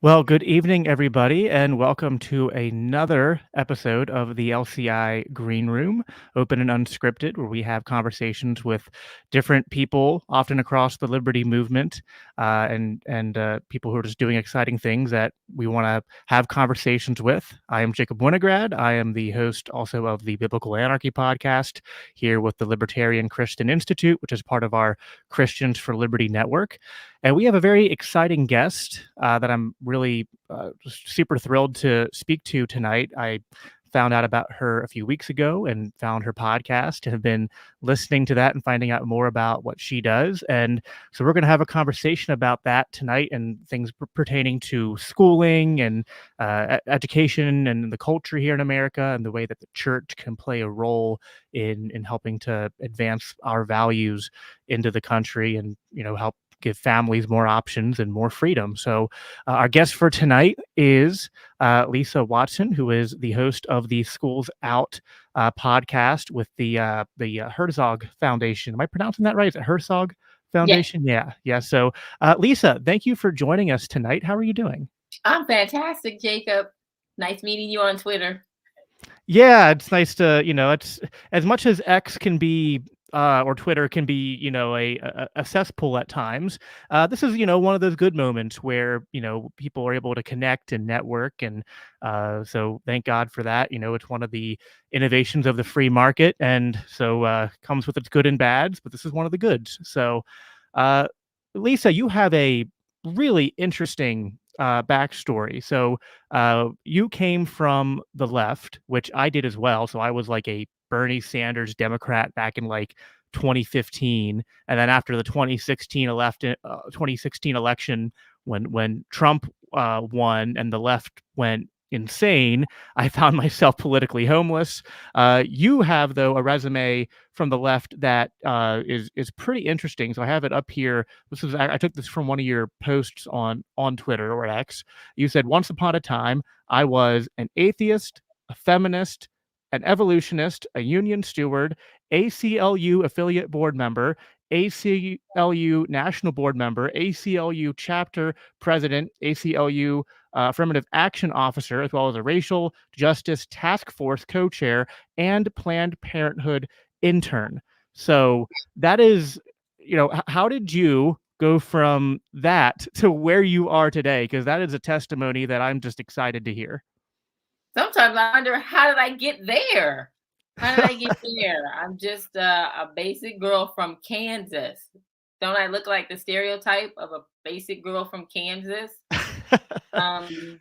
Well, good evening, everybody, and welcome to another episode of the LCI Green Room, open and unscripted, where we have conversations with different people, often across the liberty movement, and people who are just doing exciting things that we want to have conversations with. I am Jacob Winograd. I am the host also of the Biblical Anarchy podcast here with the Libertarian Christian Institute, which is part of our Christians for Liberty network. And we have a very exciting guest that I'm really just super thrilled to speak to tonight. I found out about her a few weeks ago and found her podcast and have been listening to that and finding out more about what she does. And so we're going to have a conversation about that tonight and things pertaining to schooling and education and the culture here in America and the way that the church can play a role in helping to advance our values into the country and, help give families more options and more freedom. So, our guest for tonight is Lisa Watson, who is the host of the Schools Out podcast with the Herzog Foundation. Am I pronouncing that right? Is it Herzog Yes, Foundation? Yeah, yeah. So, Lisa, thank you for joining us tonight. How are you doing? I'm fantastic, Jacob. Nice meeting you on Twitter. Yeah, it's nice to, it's as much as X can be or Twitter can be, a cesspool at times. This is, one of those good moments where, people are able to connect and network. And so thank God for that. It's one of the innovations of the free market. And so comes with its good and bads, but this is one of the goods. So, uh, Lisa, you have a really interesting backstory. So, you came from the left, which I did as well. So I was like a Bernie Sanders Democrat back in like 2015, and then after the 2016 election, when Trump won and the left went insane, I found myself politically homeless. You have though a resume from the left that is pretty interesting. So I have it up here. I took this from one of your posts on Twitter or X. You said once upon a time I was an atheist, a feminist, an evolutionist, a union steward, ACLU affiliate board member, ACLU national board member, ACLU chapter president, ACLU affirmative action officer, as well as a racial justice task force co-chair and Planned Parenthood intern. So that is, how did you go from that to where you are today? Because that is a testimony that I'm just excited to hear. Sometimes I wonder, how did I get there? How did I get there? I'm just a basic girl from Kansas. Don't I look like the stereotype of a basic girl from Kansas? Um,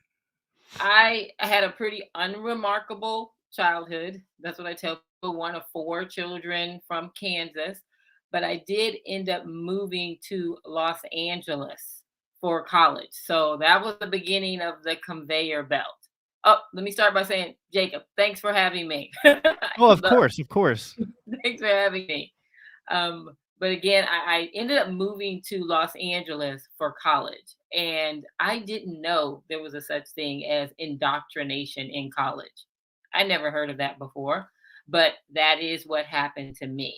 I had a pretty unremarkable childhood. That's what I tell people, one of four children from Kansas. But I did end up moving to Los Angeles for college. So that was the beginning of the conveyor belt. Oh, let me start by saying, Jacob, thanks for having me. Oh, of course, of course. Thanks for having me. But again, I ended up moving to Los Angeles for college, and I didn't know there was a such thing as indoctrination in college. I never heard of that before, but that is what happened to me.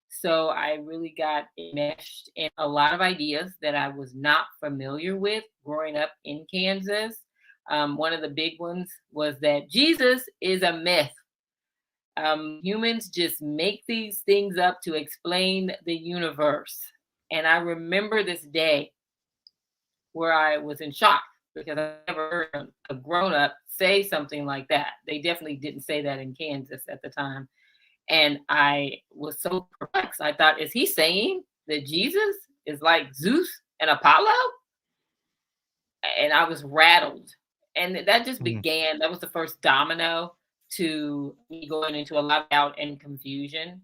So I really got enmeshed in a lot of ideas that I was not familiar with growing up in Kansas. One of the big ones was that Jesus is a myth. Humans just make these things up to explain the universe. And I remember this day where I was in shock because I never heard a grown up say something like that. They definitely didn't say that in Kansas at the time. And I was so perplexed. I thought, is he saying that Jesus is like Zeus and Apollo? And I was rattled. And that just Mm. began, that was the first domino to me going into a lot of doubt and confusion.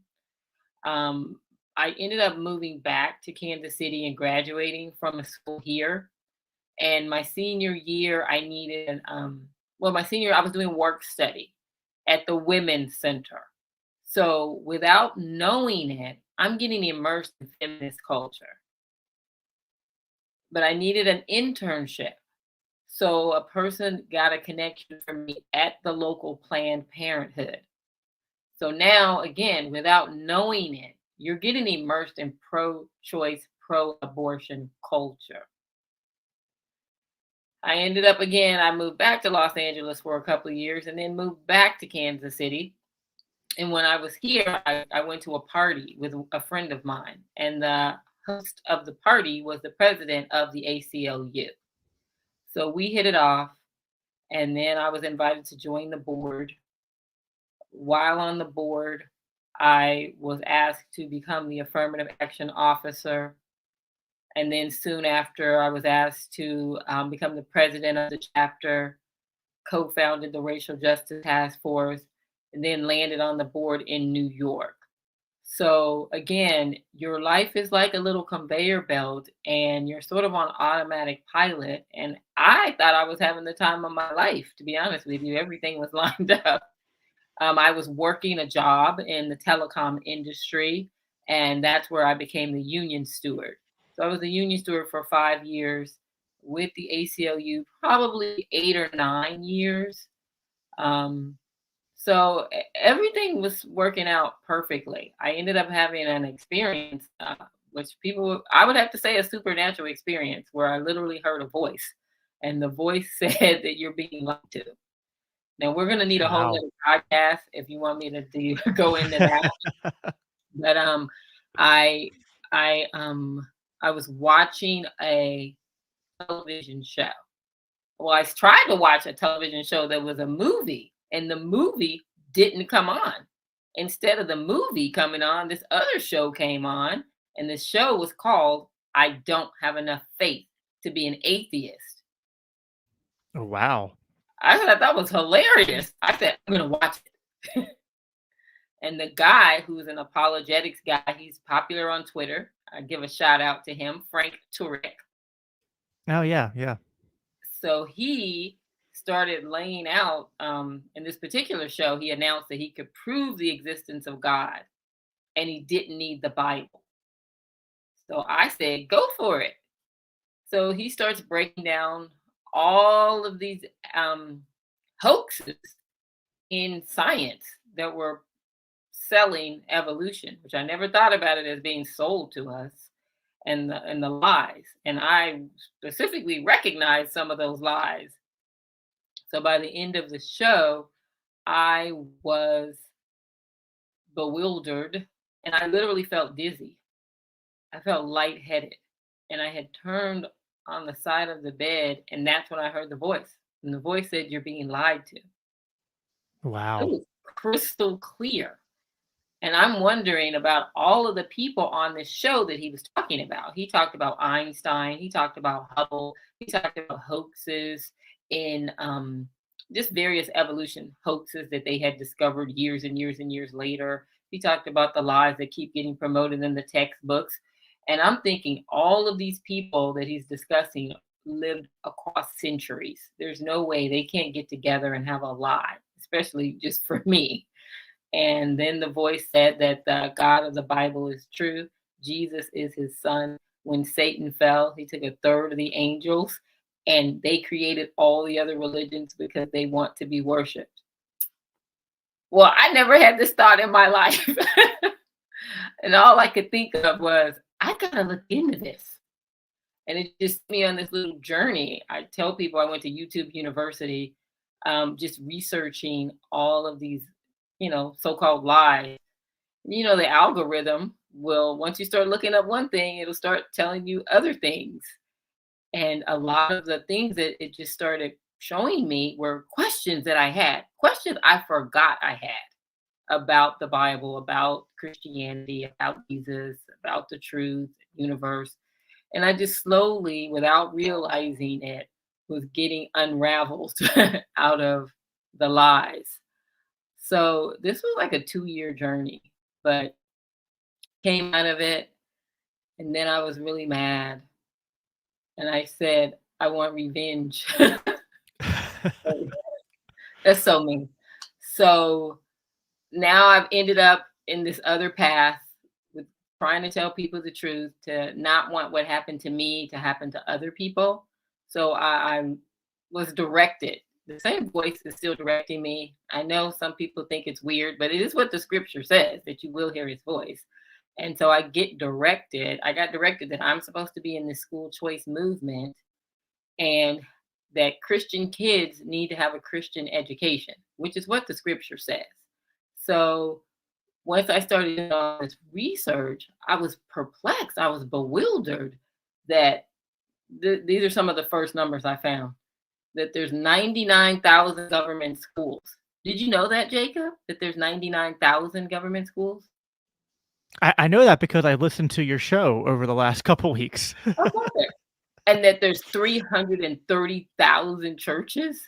I ended up moving back to Kansas City and graduating from a school here. And my senior year, I needed my senior year, I was doing work study at the Women's Center. So without knowing it, I'm getting immersed in feminist culture. But I needed an internship. So a person got a connection for me at the local Planned Parenthood. So now, again, without knowing it, you're getting immersed in pro choice, pro abortion culture. I ended up again, I moved back to Los Angeles for a couple of years and then moved back to Kansas City. And when I was here, I went to a party with a friend of mine, and the host of the party was the president of the ACLU. So we hit it off, and then I was invited to join the board. While on the board, I was asked to become the affirmative action officer. And then soon after, I was asked to become the president of the chapter, co founded the Racial Justice Task Force, and then landed on the board in New York. So again, your life is like a little conveyor belt and you're sort of on automatic pilot. And I thought I was having the time of my life, to be honest with you. Everything was lined up. I was working a job in the telecom industry, and that's where I became the union steward. So I was a union steward for 5 years with the ACLU, probably 8 or 9 years. Um, everything was working out perfectly. I ended up having an experience, which people, I would have to say, a supernatural experience where I literally heard a voice, and the voice said that you're being lied to. Now we're gonna need a whole Wow. nother podcast if you want me to go into that. But I I I was watching a television show. Well, I tried to watch a television show that was a movie, and the movie didn't come on. Instead of the movie coming on, this other show came on, and the show was called "I Don't Have Enough Faith to Be an Atheist." Oh, wow. I thought that was hilarious. I said, "I'm gonna watch it." And the guy who's an apologetics guy, he's popular on Twitter. I give a shout out to him, Frank Turek. Oh, yeah, yeah. So he started laying out in this particular show, he announced that he could prove the existence of God and he didn't need the Bible. So I said, go for it. So he starts breaking down all of these um, hoaxes in science that were selling evolution, which I never thought about it as being sold to us, and the lies. And I specifically recognized some of those lies. So by the end of the show, I was bewildered and I literally felt dizzy. I felt lightheaded. And I had turned on the side of the bed, and that's when I heard the voice. And the voice said, "You're being lied to." It Wow. was crystal clear. And I'm wondering about all of the people on this show that he was talking about. He talked about Einstein, he talked about Hubble, he talked about hoaxes in just various evolution hoaxes that they had discovered years and years and years later. He talked about the lies that keep getting promoted in the textbooks. And I'm thinking all of these people that he's discussing lived across centuries. There's no way they can't get together and have a lie, especially just for me. And then the voice said that the God of the Bible is true. Jesus is his son. When Satan fell, he took a third of the angels, and they created all the other religions because they want to be worshiped. Well, I never had this thought in my life. And all I could think of was, I gotta look into this. And it just took me on this little journey. I tell people I went to YouTube University, just researching all of these, so-called lies. The algorithm will, once you start looking up one thing, it'll start telling you other things. And a lot of the things that it just started showing me were questions that I had, questions I forgot I had about the Bible, about Christianity, about Jesus, about the truth, universe. And I just slowly, without realizing it, was getting unraveled out of the lies. So this was like a 2-year journey, but came out of it. And then I was really mad. And I said, I want revenge. That's so mean. So now I've ended up in this other path with trying to tell people the truth, to not want what happened to me to happen to other people. So I was directed. The same voice is still directing me. I know some people think it's weird, but it is what the scripture says, that you will hear his voice. And so I got directed that I'm supposed to be in this school choice movement. And that Christian kids need to have a Christian education, which is what the scripture says. So once I started doing all this research, I was perplexed. I was bewildered that these are some of the first numbers I found, that there's 99,000 government schools. Did you know that, Jacob? That there's 99,000 government schools? I know that because I listened to your show over the last couple weeks. Oh, perfect. And that there's 330,000 churches?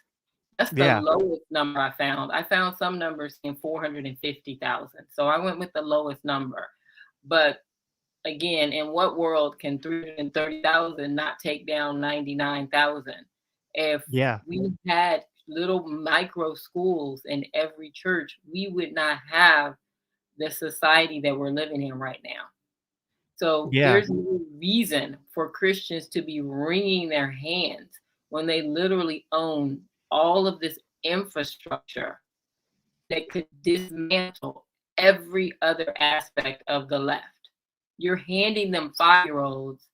That's the Yeah, lowest number I found. I found some numbers in 450,000. So I went with the lowest number. But again, in what world can 330,000 not take down 99,000? If yeah, we had little micro schools in every church, we would not have the society that we're living in right now. So yeah, there's no reason for Christians to be wringing their hands when they literally own all of this infrastructure that could dismantle every other aspect of the left. You're handing them 5-year-olds,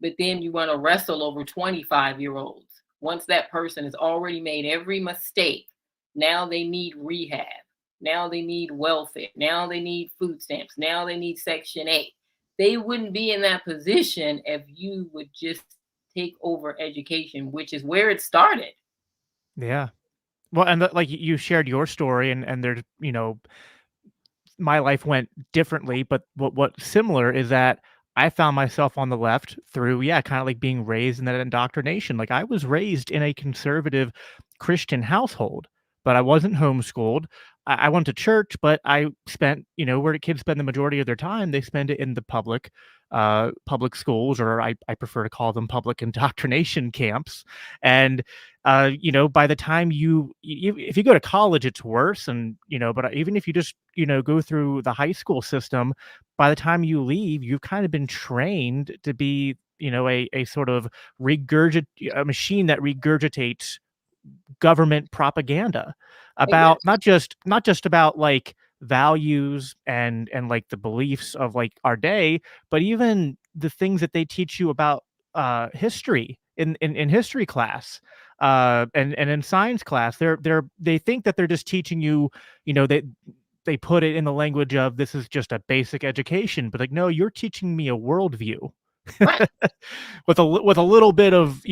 but then you want to wrestle over 25-year-olds. Once that person has already made every mistake, now they need rehab. Now they need welfare. Now they need food stamps. Now they need Section 8. They wouldn't be in that position if you would just take over education, which is where it started. yeah. Well, and like you shared your story, and there's my life went differently, but what's similar is that I found myself on the left through, yeah, kind of like being raised in that indoctrination. Like I was raised in a conservative Christian household, but I wasn't homeschooled. I went to church, but I spent, where the kids spend the majority of their time, they spend it in the public schools, or I prefer to call them public indoctrination camps. And by the time if you go to college, it's worse. And, but even if you just, go through the high school system, by the time you leave, you've kind of been trained to be, a sort of a machine that regurgitates government propaganda about Exactly. not just about like values and like the beliefs of like our day, but even the things that they teach you about history in history class, and in science class. They think that they're just teaching you, they put it in the language of this is just a basic education, but like no, you're teaching me a worldview. Right. With a little bit of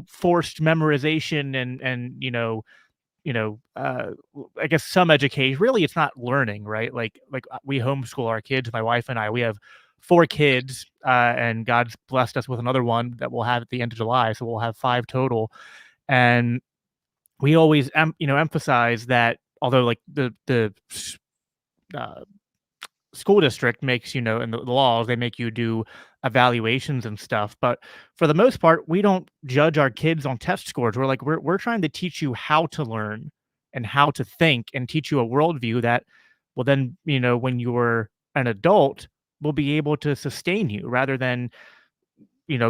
forced memorization and I guess some education. Really, it's not learning, right? We homeschool our kids. My wife and I, we have 4 kids, and God's blessed us with another one that we'll have at the end of July, so we'll have 5 total. And we always emphasize that although like uh, school district makes, and the laws, they make you do evaluations and stuff, but for the most part we don't judge our kids on test scores. We're trying to teach you how to learn and how to think, and teach you a worldview that will then, when you're an adult, will be able to sustain you, rather than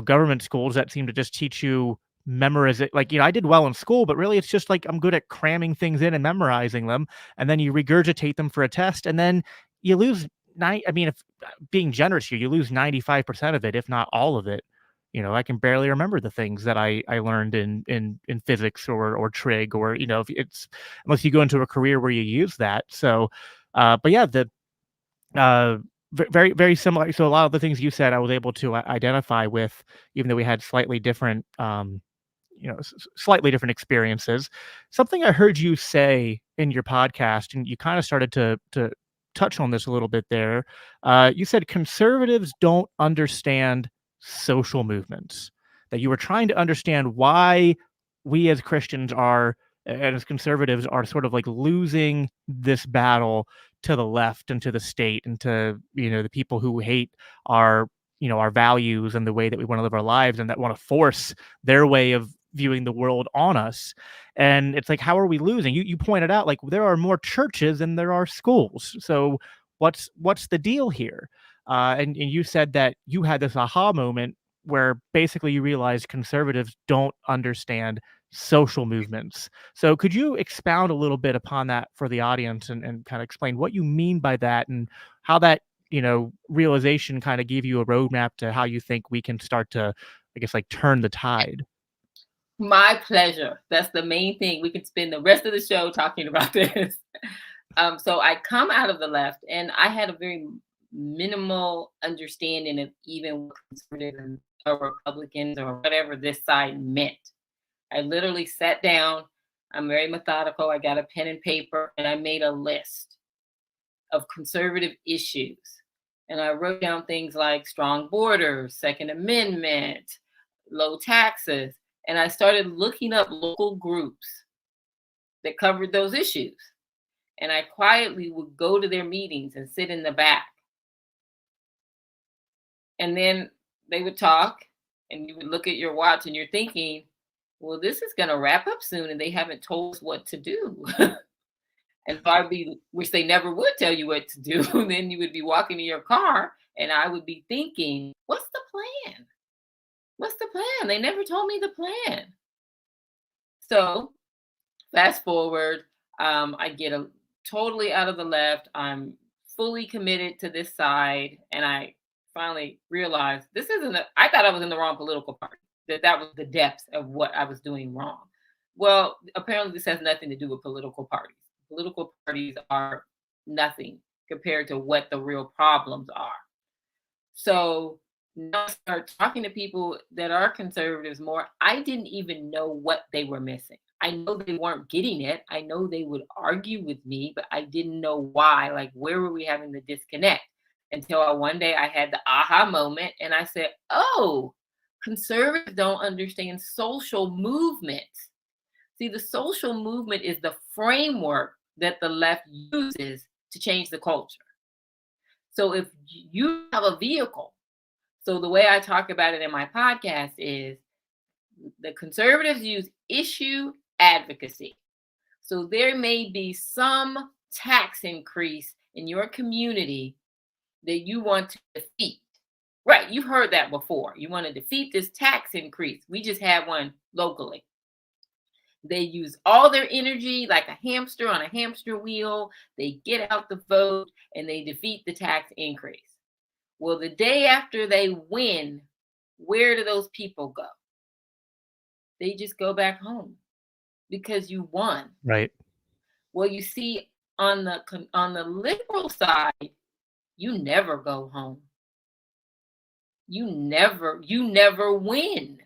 government schools that seem to just teach you memorize it. Like, I did well in school, but really it's just like I'm good at cramming things in and memorizing them, and then you regurgitate them for a test, and then you lose I mean, if being generous here, you lose 95% of it, if not all of it. I can barely remember the things that I learned in physics or trig, or if it's unless you go into a career where you use that. So but yeah, the uh, very, very similar. So a lot of the things you said, I was able to identify with, even though we had slightly different, slightly different experiences. Something I heard you say in your podcast, and you kind of started to touch on this a little bit there. You said conservatives don't understand social movements. That you were trying to understand why we as Christians are, and as conservatives are, sort of like losing this battle to the left and to the state and to the people who hate our our values and the way that we want to live our lives, and that want to force their way of viewing the world on us. And it's like, how are we losing? You pointed out, like, there are more churches than there are schools, so what's the deal here? And you said that you had this aha moment where basically you realized conservatives don't understand social movements. So could you expound a little bit upon that for the audience, and kind of explain what you mean by that, and how that, realization kind of gave you a roadmap to how you think we can start to, I guess, like turn the tide? My pleasure. That's the main thing. We could spend the rest of the show talking about this. So I come out of the left, and I had a very minimal understanding of even what conservatives or Republicans or whatever this side meant. I literally sat down. I'm very methodical. I got a pen and paper, and I made a list of conservative issues. And I wrote down things like strong borders, Second Amendment, low taxes. And I started looking up local groups that covered those issues. And I quietly would go to their meetings and sit in the back. And then they would talk, and you would look at your watch and you're thinking, well, this is going to wrap up soon, and they haven't told us what to do. And so I'd be, which they never would tell you what to do. Then you would be walking in your car, and I would be thinking, what's the plan? What's the plan? They never told me the plan. So fast forward, I get totally out of the left. I'm fully committed to this side. And I finally realized this isn't, I thought I was in the wrong political party, that was the depths of what I was doing wrong. Well, apparently this has nothing to do with political parties. Political parties are nothing compared to what the real problems are. So now I start talking to people that are conservatives more. I didn't even know what they were missing. I know they weren't getting it. I know they would argue with me, but I didn't know why. Like, where were we having the disconnect? Until one day I had the aha moment and I said, oh, conservatives don't understand social movements. See, the social movement is the framework that the left uses to change the culture. So if you have a vehicle, so the way I talk about it in my podcast is the conservatives use issue advocacy. So there may be some tax increase in your community that you want to defeat. Right, you've heard that before. You want to defeat this tax increase. We just had one locally. They use all their energy like a hamster on a hamster wheel. They get out the vote and they defeat the tax increase. Well, the day after they win, where do those people go? They just go back home because you won. Right. Well, you see, on the liberal side, you never go home. You never win.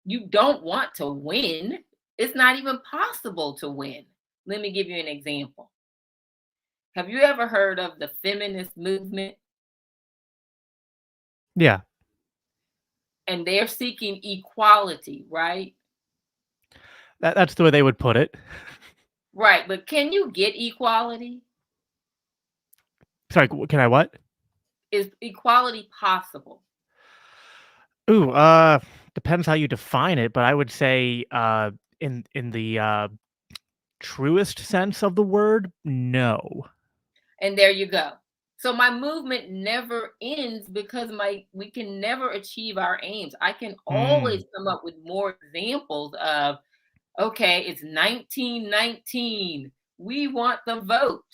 You don't want to win. It's not even possible to win. Let me give you an example. Have you ever heard of the feminist movement? Yeah. And they're seeking equality, right? That's the way they would put it. Right, but can you get equality? Sorry, can I what? Is equality possible? Ooh, depends how you define it, but I would say, in the truest sense of the word, no. And there you go. So my movement never ends because we can never achieve our aims. I can always come up with more examples of, okay, it's 1919. We want the vote,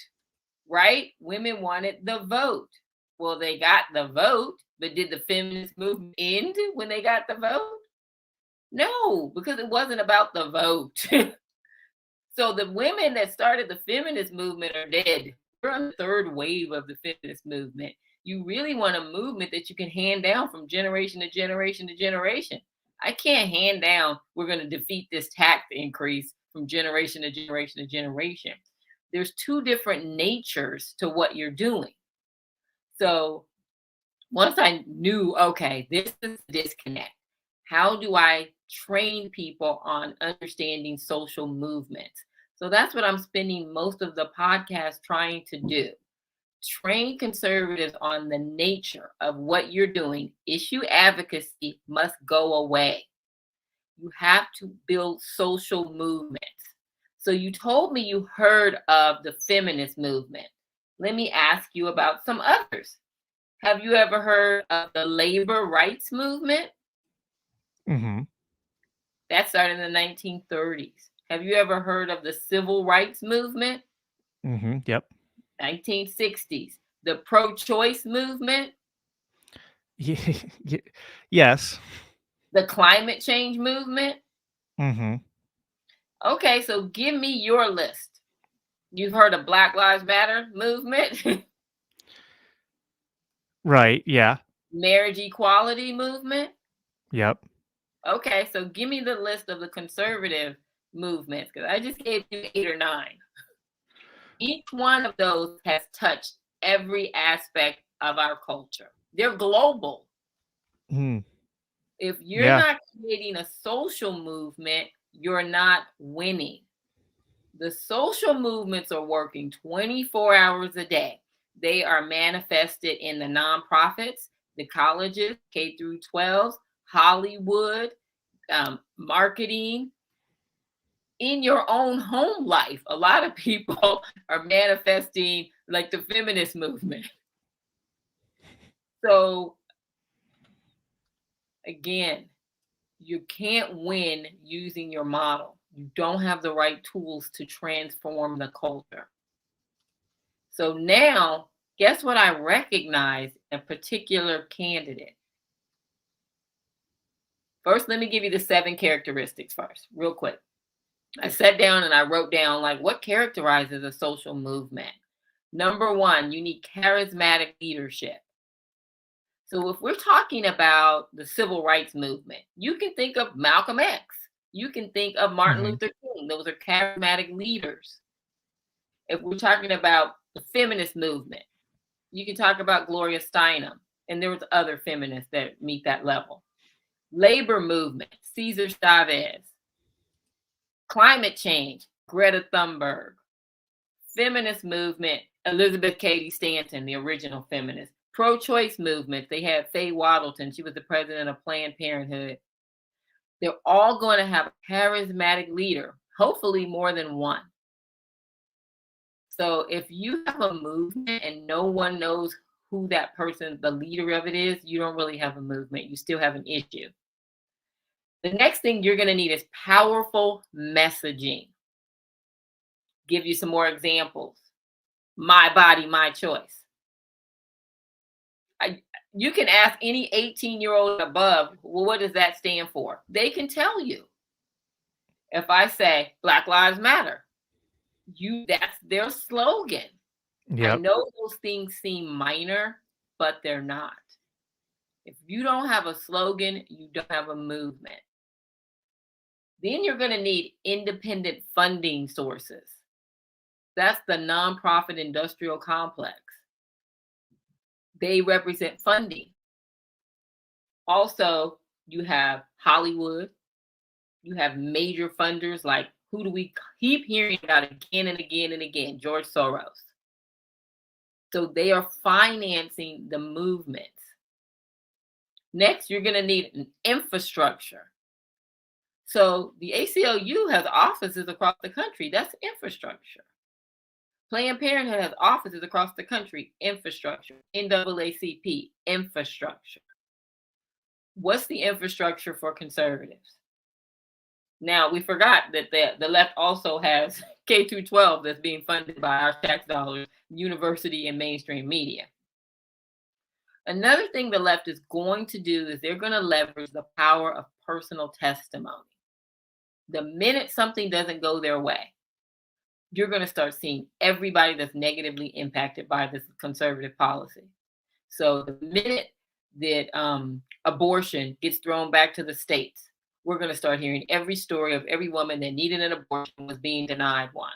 right? Women wanted the vote. Well, they got the vote, but did the feminist movement end when they got the vote? No, because it wasn't about the vote. So the women that started the feminist movement are dead. We're on the third wave of the feminist movement. You really want a movement that you can hand down from generation to generation to generation. I can't hand down, we're going to defeat this tax increase from generation to generation to generation. There's two different natures to what you're doing. So once I knew, okay, this is a disconnect. How do I train people on understanding social movements? So that's what I'm spending most of the podcast trying to do. Train conservatives on the nature of what you're doing. Issue advocacy must go away. You have to build social movements. So you told me you heard of the feminist movement. Let me ask you about some others. Have you ever heard of the labor rights movement? Mm-hmm. That started in the 1930s. Have you ever heard of the civil rights movement? Mm-hmm. Yep. 1960s. The pro-choice movement? Yes. The climate change movement? Mhm. Okay, so give me your list. You've heard of Black Lives Matter movement, Right, yeah. marriage equality movement. Yep. Okay, so give me the list of the conservative movements because I just gave you 8 or 9. Each one of those has touched every aspect of our culture. They're global. Mm. If you're Yeah. not creating a social movement, you're not winning. The social movements are working 24 hours a day. They are manifested in the nonprofits, the colleges, K through 12, Hollywood, marketing, in your own home life. A lot of people are manifesting like the feminist movement. So, again, you can't win using your model. You don't have the right tools to transform the culture. So now, guess what I recognize in a particular candidate? First, let me give you the 7 characteristics first, real quick. I sat down and I wrote down like what characterizes a social movement. Number one, you need charismatic leadership. So if we're talking about the civil rights movement, you can think of Malcolm X. You can think of Martin Mhm. Luther King. Those are charismatic leaders. If we're talking about the feminist movement, you can talk about Gloria Steinem, and there was other feminists that meet that level. Labor movement, Cesar Chavez. Climate change, Greta Thunberg. Feminist movement, Elizabeth Cady Stanton, the original feminist. Pro-choice movement, they had Faye Waddleton. She was the president of Planned Parenthood. They're all going to have a charismatic leader, hopefully more than one. So if you have a movement and no one knows who that person, the leader of it is, you don't really have a movement. You still have an issue. The next thing you're going to need is powerful messaging. Give you some more examples. My body, my choice. I, you can ask any 18-year-old above, well, what does that stand for? They can tell you. If I say Black Lives Matter, that's their slogan. I Yep. know those things seem minor, but they're not. If you don't have a slogan, you don't have a movement. Then you're going to need independent funding sources. That's the nonprofit industrial complex. They represent funding. Also, you have Hollywood. You have major funders like who do we keep hearing about again and again and again? George Soros. So they are financing the movements. Next, you're going to need an infrastructure. So the ACLU has offices across the country. That's infrastructure. Planned Parenthood has offices across the country. Infrastructure. NAACP. Infrastructure. What's the infrastructure for conservatives? Now, we forgot that the left also has K through 12 that's being funded by our tax dollars, university and mainstream media. Another thing the left is going to do is they're going to leverage the power of personal testimony. The minute something doesn't go their way, you're going to start seeing everybody that's negatively impacted by this conservative policy. So the minute that abortion gets thrown back to the states, we're going to start hearing every story of every woman that needed an abortion was being denied one.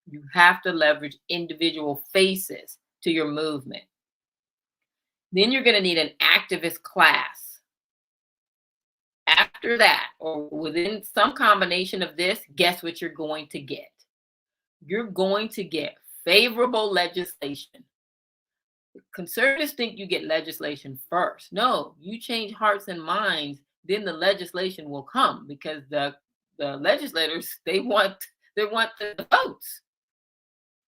You have to leverage individual faces to your movement. Then you're going to need an activist class. After that, or within some combination of this, guess what you're going to get? You're going to get favorable legislation. Conservatives think you get legislation first. No, you change hearts and minds, then the legislation will come because the legislators they want the votes.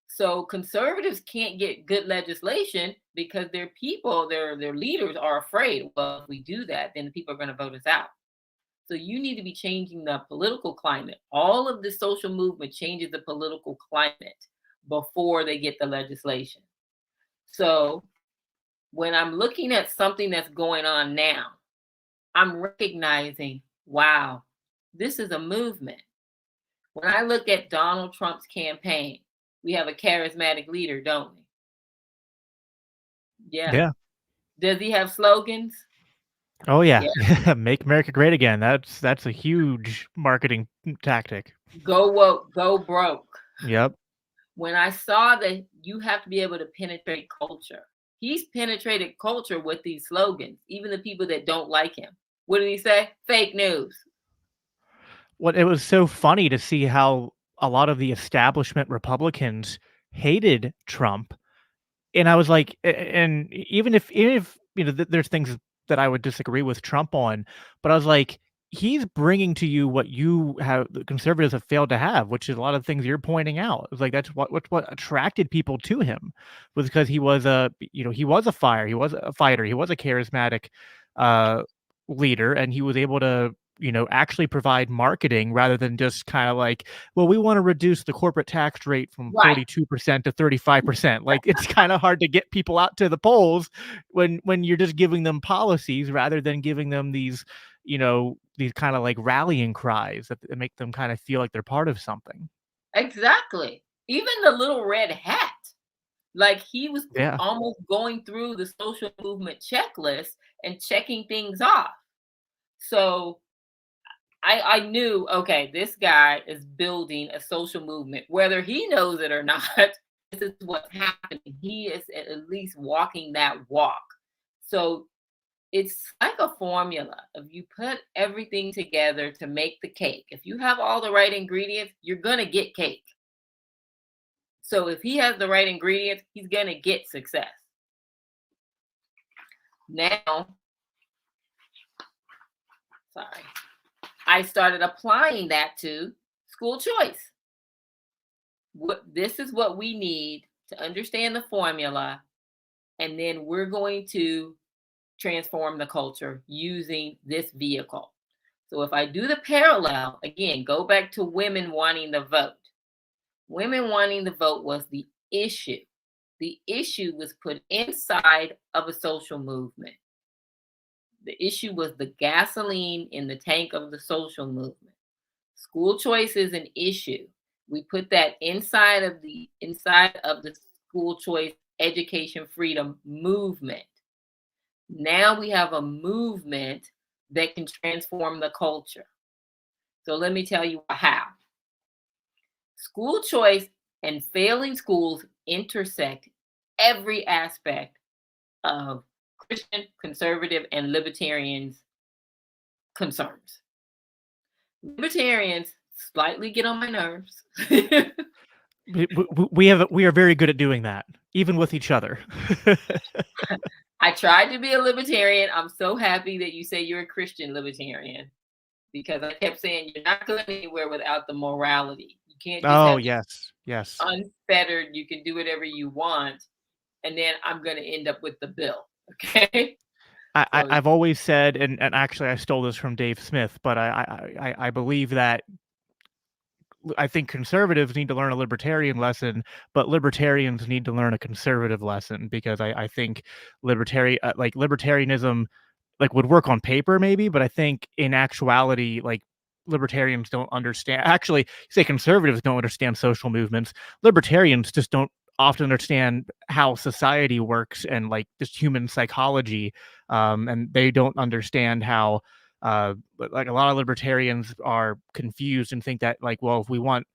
So conservatives can't get good legislation because their people, their leaders are afraid. Well, if we do that, then the people are going to vote us out. So you need to be changing the political climate. All of the social movement changes the political climate before they get the legislation. So when I'm looking at something that's going on now, I'm recognizing, wow, This is a movement. When I look at Donald Trump's campaign, we have a charismatic leader, don't we? Yeah. Yeah. Does he have slogans? Oh, yeah. Yeah. Make America great again. That's a huge marketing tactic. Go woke, go broke. Yep. When I saw that you have to be able to penetrate culture, he's penetrated culture with these slogans, even the people that don't like him. What did he say? Fake news. What it was so funny to see how a lot of the establishment Republicans hated Trump. And I was like, and even if, you know, there's things that I would disagree with Trump on, but I was like, he's bringing to you what you have the conservatives have failed to have, which is a lot of things you're pointing out. It's like that's what attracted people to him was because he was he was a he was a fighter, he was a charismatic uh leader, and he was able to actually provide marketing rather than just kind of like, well, we want to reduce the corporate tax rate from Right. 42% to 35%. Like it's kind of hard to get people out to the polls when you're just giving them policies rather than giving them these kind of like rallying cries that make them kind of feel like they're part of something. Exactly. Even the little red hat. Like he was Yeah. almost going through the social movement checklist and checking things off. So I knew, okay, this guy is building a social movement, whether he knows it or not. This is what's happening. He is at least walking that walk. So it's like a formula. If you put everything together to make the cake, if you have all the right ingredients, you're gonna get cake. So if he has the right ingredients, he's gonna get success. Now, sorry, I started applying that to school choice. This is what we need to understand the formula, and then we're going to transform the culture using this vehicle. So if I do the parallel, again, go back to women wanting the vote. Women wanting the vote was the issue. The issue was put inside of a social movement. The issue was the gasoline in the tank of the social movement. School choice is an issue. We put that inside of the school choice education freedom movement. Now we have a movement that can transform the culture. So let me tell you how. School choice and failing schools intersect every aspect of Christian, conservative, and libertarians' concerns. Libertarians slightly get on my nerves. We are very good at doing that, even with each other. I tried to be a libertarian. I'm so happy that you say you're a Christian libertarian because I kept saying you're not going anywhere without the morality. You can't just Oh, have yes, yes. unfettered, you can do whatever you want, and then I'm going to end up with the bill. Okay. So I've always said, and actually I stole this from Dave Smith, but I believe that I think conservatives need to learn a libertarian lesson, but libertarians need to learn a conservative lesson because I think libertarianism like would work on paper maybe, but I think in actuality, like libertarians don't understand. Actually, say conservatives don't understand social movements. Libertarians just don't often understand how society works and like just human psychology, and they don't understand how like a lot of libertarians are confused and think that like, well, if we want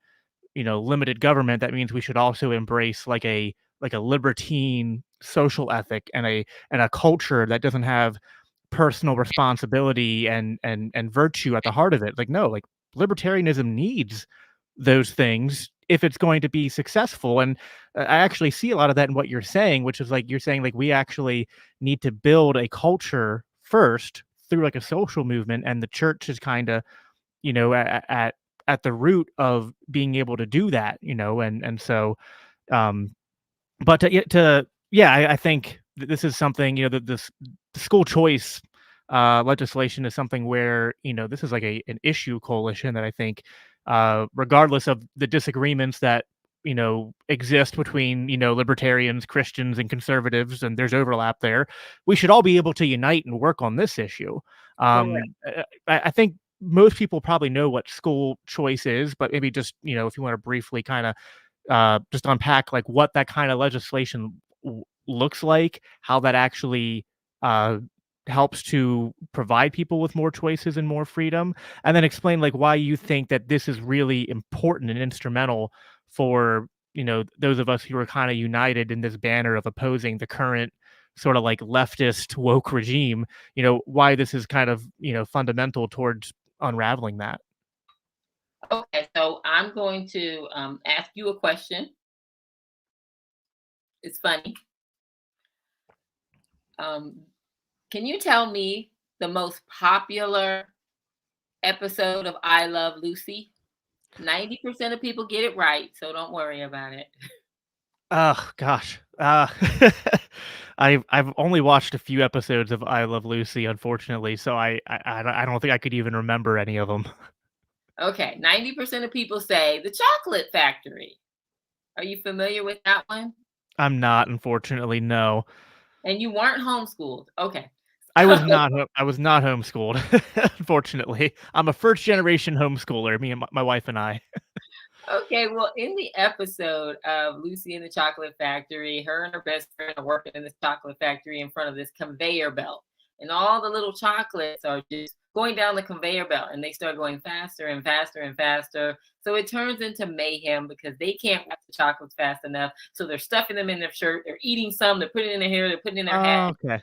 limited government, that means we should also embrace like a libertine social ethic and a culture that doesn't have personal responsibility and virtue at the heart of it. Like, no, like libertarianism needs those things if it's going to be successful. And I actually see a lot of that in what you're saying, which is like you're saying like we actually need to build a culture first through like a social movement, and the church is kind of at the root of being able to do that, and so um but yeah, I think this is something, that the school choice legislation is something where, this is like an issue coalition that I think, regardless of the disagreements that, exist between, libertarians, Christians, and conservatives, and there's overlap there, we should all be able to unite and work on this issue. correct. I think most people probably know what school choice is, but maybe just, if you wanna briefly kinda, just unpack, like, what that kinda legislation looks like, how that actually, uh, helps to provide people with more choices and more freedom, and then explain, like, why you think that this is really important and instrumental for, those of us who are kinda united in this banner of opposing the current sorta, like, leftist woke regime, why this is kind of, fundamental towards unraveling that. Okay, so I'm going to ask you a question. It's funny. Um, can you tell me the most popular episode of I Love Lucy? 90% of people get it right, so don't worry about it. Oh gosh. I've only watched a few episodes of I Love Lucy, unfortunately, so I don't think I could even remember any of them. Okay, 90% of people say The Chocolate Factory. Are you familiar with that one? I'm not, unfortunately, no. And you weren't homeschooled. Okay. I was not homeschooled, unfortunately. I'm a first generation homeschooler, me and my wife and I. Okay, well, in the episode of Lucy and the Chocolate Factory, her and her best friend are working in this chocolate factory in front of this conveyor belt. And all the little chocolates are just going down the conveyor belt and they start going faster and faster and faster. So it turns into mayhem because they can't wrap the chocolates fast enough. So they're stuffing them in their shirt, they're eating some, they're putting it in their hair, they're putting it in their hat. Oh, okay.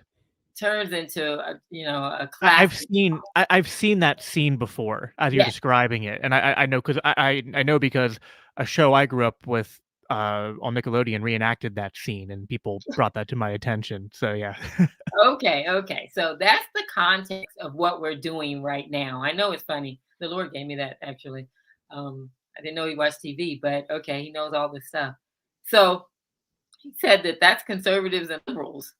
Turns into a I I've classic. seen I've seen that scene before as you're Yeah. describing it, and I know 'cause I know because a show I grew up with, on Nickelodeon reenacted that scene, and people brought that to my attention, so yeah. Okay, okay. So that's the context of what we're doing right now. I know it's funny. The Lord gave me that actually. I didn't know he watched TV, but okay, he knows all this stuff. So he said that that's conservatives and liberals.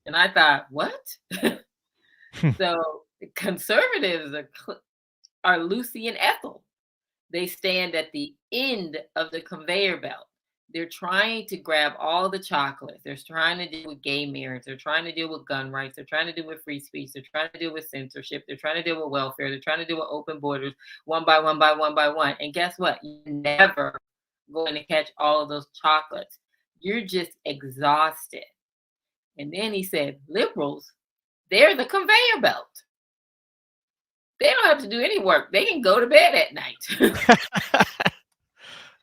And I thought, what? So conservatives are Lucy and Ethel. They stand at the end of the conveyor belt. They're trying to grab all the chocolates. They're trying to deal with gay marriage. They're trying to deal with gun rights. They're trying to deal with free speech. They're trying to deal with censorship. They're trying to deal with welfare. They're trying to deal with open borders one by one by one by one. And guess what? You're never going to catch all of those chocolates. You're just exhausted. And then he said, liberals, they're the conveyor belt. They don't have to do any work. They can go to bed at night.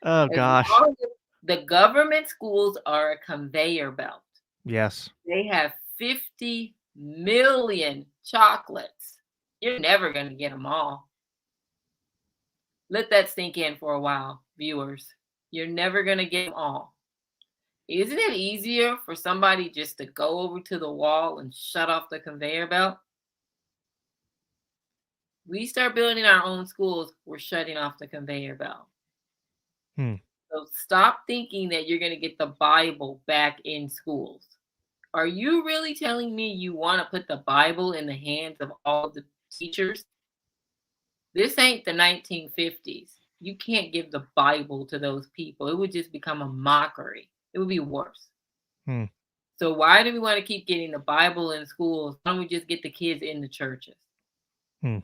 Oh As gosh. long as the government schools are a conveyor belt. Yes. They have 50 million chocolates. You're never going to get them all. Let that sink in for a while, viewers. You're never going to get them all. Isn't it easier for somebody just to go over to the wall and shut off the conveyor belt? We start building our own schools, we're shutting off the conveyor belt. Hmm. So stop thinking that you're going to get the Bible back in schools. Are you really telling me you want to put the Bible in the hands of all the teachers? This ain't the 1950s. You can't give the Bible to those people. It would just become a mockery. It would be worse. Hmm. So why do we want to keep getting the Bible in schools? Why don't we just get the kids in the churches? Hmm.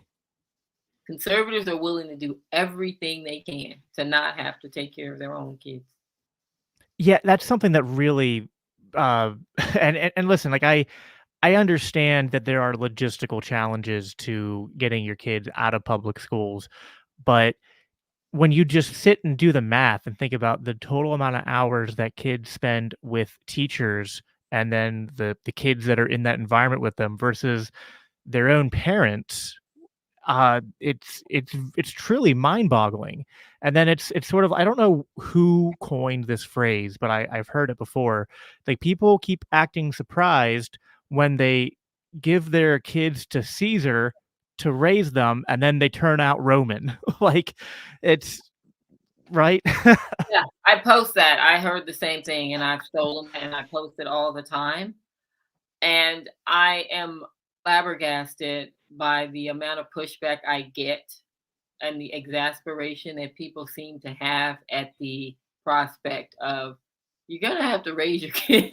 Conservatives are willing to do everything they can to not have to take care of their own kids. Yeah, that's something that really, uh and listen, like, I understand that there are logistical challenges to getting your kids out of public schools, but when you just sit and do the math and think about the total amount of hours that kids spend with teachers and then the kids that are in that environment with them versus their own parents, it's truly mind-boggling. And then it's sort of, I don't know who coined this phrase, but I've heard it before. Like, people keep acting surprised when they give their kids to Caesar to raise them, and then they turn out Roman. Like, it's right? Yeah, I post that. I heard the same thing and I've stolen and I post it all the time. And I am flabbergasted by the amount of pushback I get and the exasperation that people seem to have at the prospect of you're gonna have to raise your kid.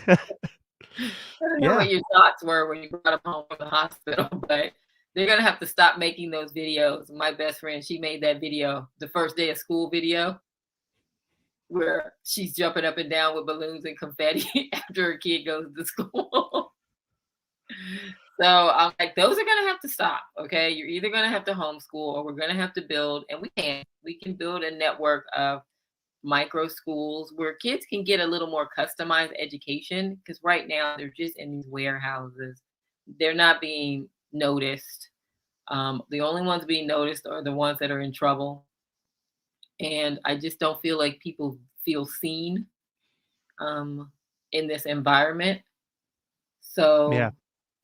I don't know Yeah. what your thoughts were when you brought him home from the hospital, but They're gonna have to stop making those videos. My best friend, she made that video, the first day of school video, where she's jumping up and down with balloons and confetti after her kid goes to school. So I'm like, those are gonna have to stop. Okay. You're either gonna have to homeschool or we're gonna have to build, and we can build a network of micro schools where kids can get a little more customized education, because right now they're just in these warehouses. They're not being noticed. The only ones being noticed are the ones that are in trouble. And I just don't feel like people feel seen um, in this environment. Yeah.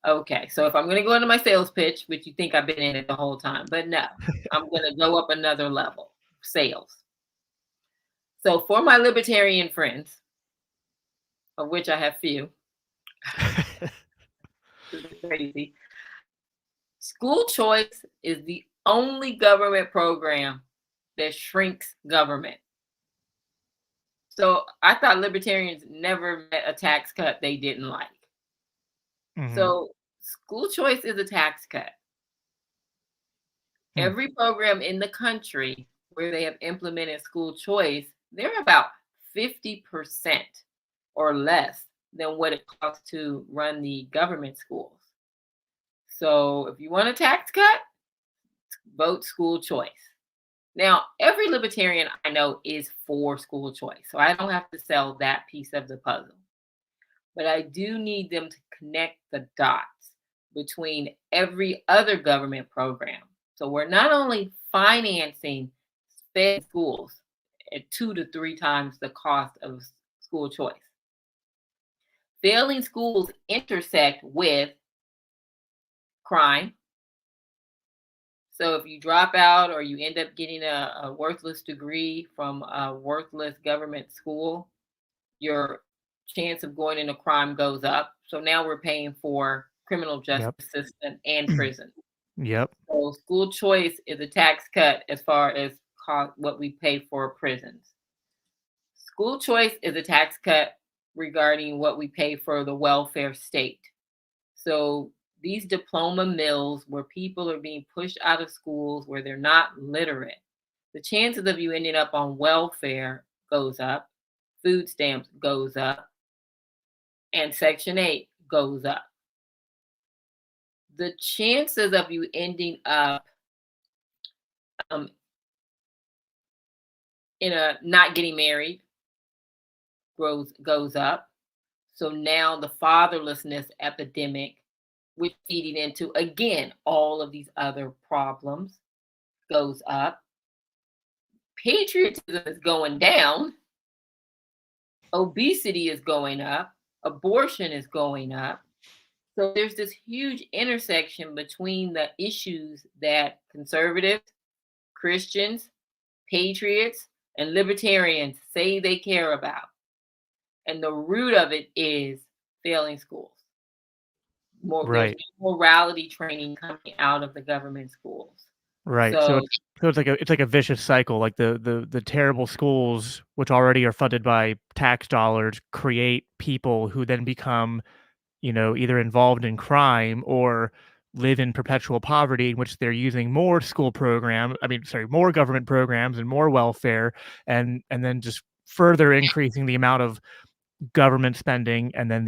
So, okay. So if I'm going to go into my sales pitch, which you think I've been in it the whole time, but no, I'm going to go up another level sales. So for my libertarian friends, of which I have few, this is crazy. School choice is the only government program that shrinks government. So I thought libertarians never met a tax cut they didn't like. Mhm. So school choice is a tax cut. Hmm. Every program in the country where they have implemented school choice, they're about 50% or less than what it costs to run the government schools. So if you want a tax cut, vote school choice. Now, every libertarian I know is for school choice, so I don't have to sell that piece of the puzzle. But I do need them to connect the dots between every other government program. So we're not only financing state schools at 2 to 3 times the cost of school choice. Failing schools intersect with crime. So if you drop out or you end up getting a worthless degree from a worthless government school, your chance of going into crime goes up. So now we're paying for criminal Yep. justice system and prison. Yep. So school choice is a tax cut as far as what we pay for prisons. School choice is a tax cut regarding what we pay for the welfare state. So these diploma mills where people are being pushed out of schools where they're not literate, the chances of you ending up on welfare goes up, food stamps goes up, and Section 8 goes up. The chances of you ending up um, in a not getting married goes up. So now the fatherlessness epidemic, which feeding into again all of these other problems, goes up. Patriotism is going down. Obesity is going up. Abortion is going up. So there's this huge intersection between the issues that conservatives, Christians, patriots, and libertarians say they care about. And the root of it is failing schools. There's Right. no morality training coming out of the government schools. Right. So So it's like a vicious cycle. Like the terrible schools, which already are funded by tax dollars, create people who then become, either involved in crime or live in perpetual poverty, in which they're using more more government programs and more welfare, and then just further increasing the amount of government spending, and then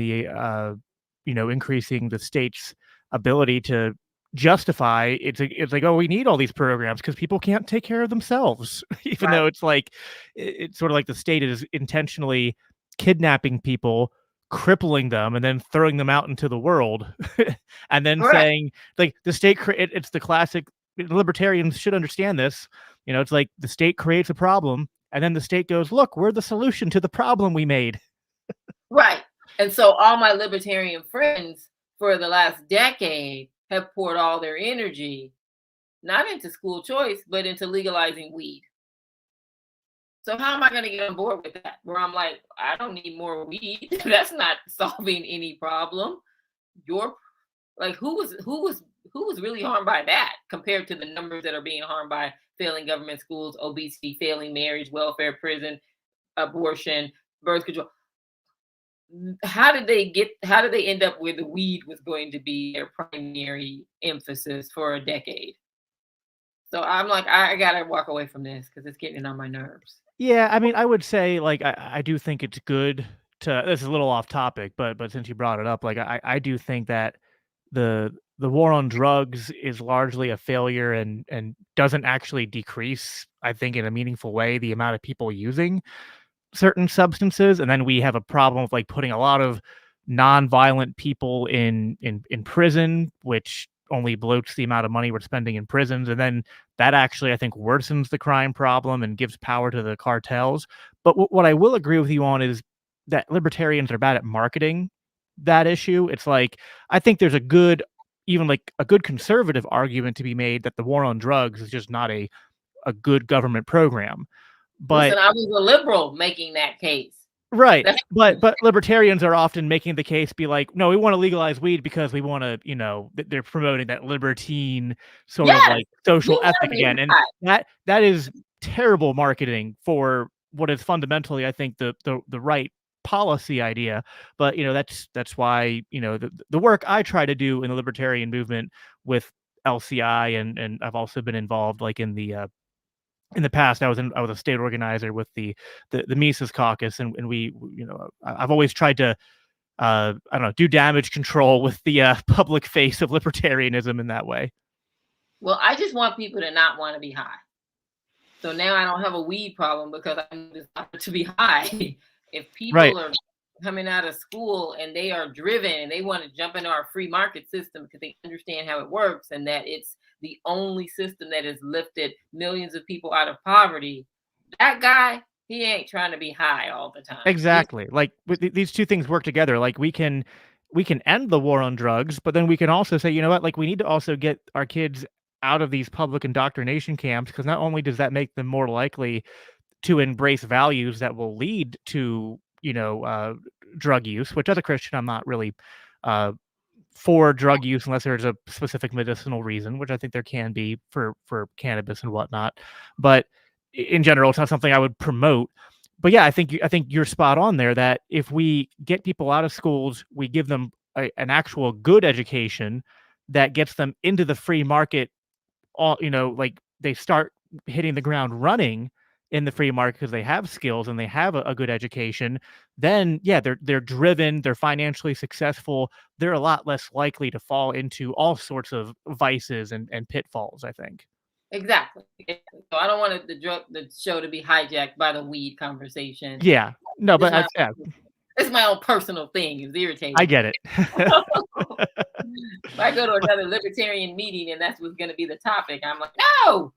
increasing the state's ability to justify it's like, oh, we need all these programs because people can't take care of themselves, even right, though it's like it's sort of like the state is intentionally kidnapping people, crippling them, and then throwing them out into the world, and then correct, saying like the state it's the classic. Libertarians should understand this. It's like the state creates a problem, and then the state goes, look, we're the solution to the problem we made. right. And so all my libertarian friends for the last decade have poured all their energy not into school choice, but into legalizing weed. So how am I going to get on board with that? Where I'm like, I don't need more weed. That's not solving any problem. Your like who was really harmed by that compared to the numbers that are being harmed by failing government schools, obesity, failing marriage, welfare, prison, abortion, birth control. how did they end up where the weed was going to be their primary emphasis for a decade? So I'm like, I gotta walk away from this because it's getting on my nerves. Yeah, I mean, I would say, like, I do think it's good to this is a little off topic, but since you brought it up, like, I do think that the war on drugs is largely a failure and doesn't actually decrease, I think, in a meaningful way, the amount of people using certain substances, and then we have a problem of, like, putting a lot of nonviolent people in prison, which only bloats the amount of money we're spending in prisons, and then that actually, I think, worsens the crime problem and gives power to the cartels. But what I will agree with you on is that libertarians are bad at marketing that issue. It's like, I think there's a good even, like, a good conservative argument to be made that the war on drugs is just not a good government program. Listen, But I was a liberal making that case. right, That- but libertarians are often making the case be like, "No, we wanna legalize weed because we wanna," they're promoting that libertine sort of, yes, like, we social want to ethic be again, and high. that is terrible marketing for what is fundamentally, I think, the right policy idea, but, that's why, the work I try to do in the libertarian movement with LCI, and I've also been involved, like, in the past, I was a state organizer with the Mises Caucus, and I've always tried to I don't know, do damage control with the public face of libertarianism in that way. Well, I just want people to not want to be high. So now I don't have a weed problem because I'm desire to be high. If Right. people are coming out of school and they are driven and they want to jump into our free market system because they understand how it works and that it's the only system that has lifted millions of people out of poverty, that guy, he ain't trying to be high all the time. He's Exactly. Like these two things work together. Like we can end the war on drugs, but then we can also say, you know what, like we need to also get our kids out of these public indoctrination camps because not only does that make them more likely to embrace values that will lead to drug use, which as a Christian I'm not really uh, for drug use unless there's a specific medicinal reason, which I think there can be for cannabis and whatnot. But in general, it's not something I would promote. But yeah, I think you're spot on there. That if we get people out of schools, we give them an actual good education that gets them into the free market all like they start hitting the ground running in the free market because they have skills and they have a good education, then yeah, they're driven, they're financially successful, they're a lot less likely to fall into all sorts of vices and pitfalls, I think. exactly. So I don't want the show to be hijacked by the weed conversation. Yeah. No, This but is my yeah, it's my own personal thing. It's I irritating. get it. If I go to another libertarian meeting and that's what's going to be the topic, I'm like, no.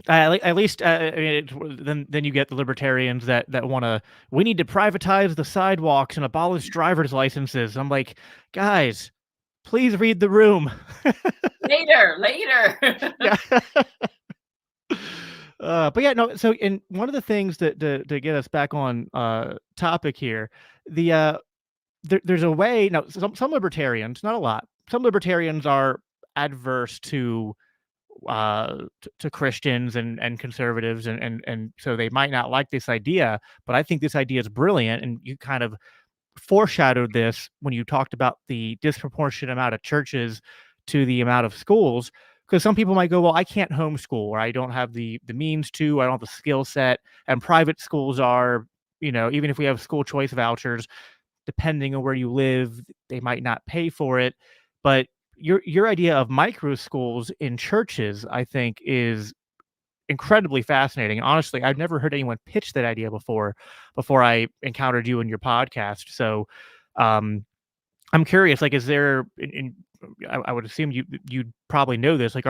At least, I mean, then you get the libertarians that wanna, "We need to privatize the sidewalks and abolish driver's licenses." I'm like, "Guys, please read the room." Later, later. Yeah. But yeah, no, so and one of the things that to get us back on, topic here, the, there's a way now, some libertarians, not a lot, some libertarians are adverse to Christians and conservatives, and so they might not like this idea, but I think this idea is brilliant, and you kind of foreshadowed this when you talked about the disproportionate amount of churches to the amount of schools. Because some people might go, well, I can't homeschool, or I don't have the means to, I don't have the skill set, and private schools are, even if we have school choice vouchers, depending on where you live, they might not pay for it. But your idea of micro schools in churches, I think, is incredibly fascinating. And honestly, I've never heard anyone pitch that idea before I encountered you in your podcast. So um I'm curious, like, is there I would assume you'd probably know this. Like,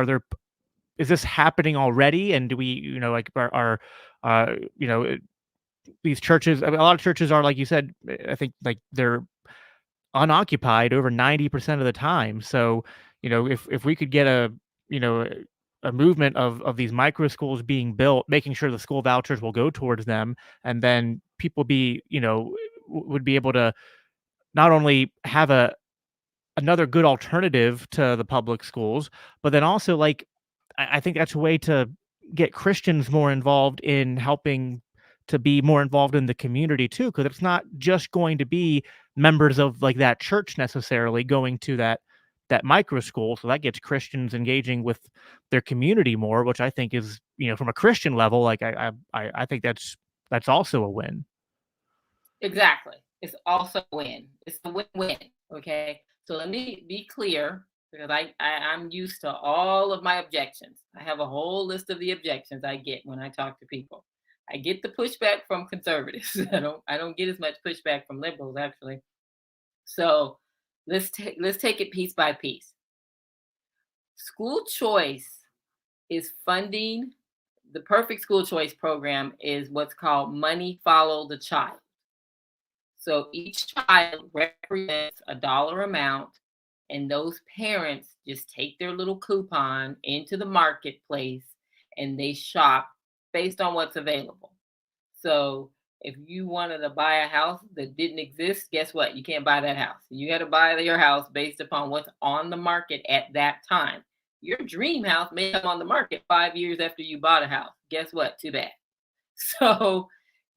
is this happening already? And do we, like are these churches, I mean, a lot of churches are, like you said, I think, like, they're unoccupied over 90% of the time. So, if we could get you know, a movement of these micro schools being built, making sure the school vouchers will go towards them, and then people would be able to not only have another good alternative to the public schools, but then also, like, I think that's a way to get Christians more involved in helping to be more involved in the community too, because it's not just going to be members of like that church necessarily going to that micro school. So that gets Christians engaging with their community more, which I think is, from a Christian level, like I think that's also a win. Exactly. It's also a win. It's a win-win. Okay. So let me be clear because I'm used to all of my objections. I have a whole list of the objections I get when I talk to people. I get the pushback from conservatives. I don't get as much pushback from liberals actually. So let's take it piece by piece. School choice is funding. The perfect school choice program is what's called money follow the child. So each child represents a dollar amount, and those parents just take their little coupon into the marketplace and they shop based on what's available. So if you wanted to buy a house that didn't exist, guess what? You can't buy that house. You got to buy your house based upon what's on the market at that time. Your dream house may come on the market 5 years after you bought a house. Guess what? Too bad. So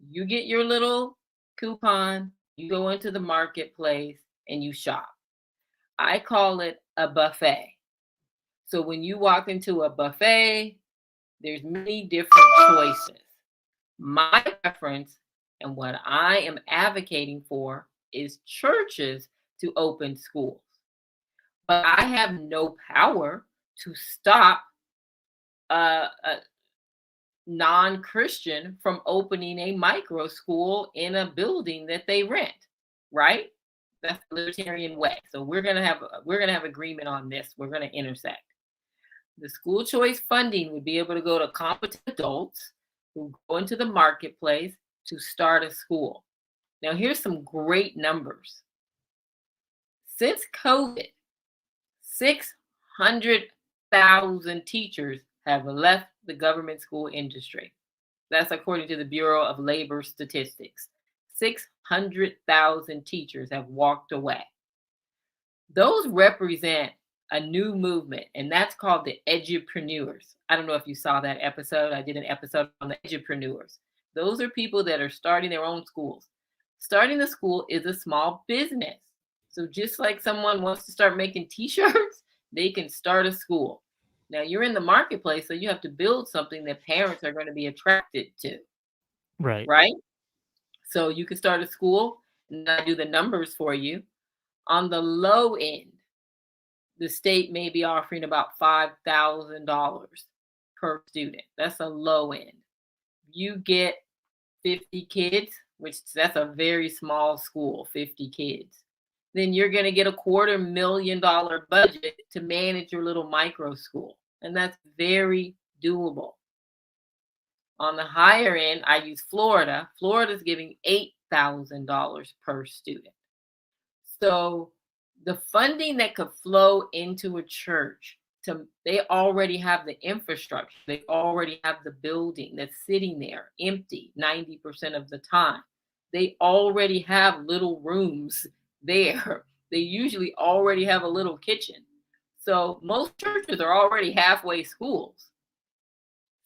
you get your little coupon, you go into the marketplace and you shop. I call it a buffet. So when you walk into a buffet, there's many different choices. My preference and what I am advocating for is churches to open schools. But I have no power to stop a non-Christian from opening a micro school in a building that they rent, right? That's the libertarian way. So we're gonna have agreement on this. We're gonna intersect. The school choice funding would be able to go to competent adults who go into the marketplace to start a school. Now, here's some great numbers. Since COVID, 600,000 teachers have left the government school industry. That's according to the Bureau of Labor Statistics. 600,000 teachers have walked away. Those represent a new movement, and that's called the edupreneurs. I don't know if you saw that episode. I did an episode on the edupreneurs. Those are people that are starting their own schools. Starting a school is a small business. So just like someone wants to start making t-shirts, they can start a school. Now you're in the marketplace, so you have to build something that parents are going to be attracted to, Right. right? So you can start a school, and I do the numbers for you. On the low end, the state may be offering about $5,000 per student. That's a low end. You get 50 kids, which that's a very small school, 50 kids. Then you're going to get a $250,000 budget to manage your little micro school. And that's very doable. On the higher end, I use Florida. Florida's giving $8,000 per student. So the funding that could flow into a church, they already have the infrastructure. They already have the building that's sitting there empty 90% of the time. They already have little rooms there. They usually already have a little kitchen. So most churches are already halfway schools.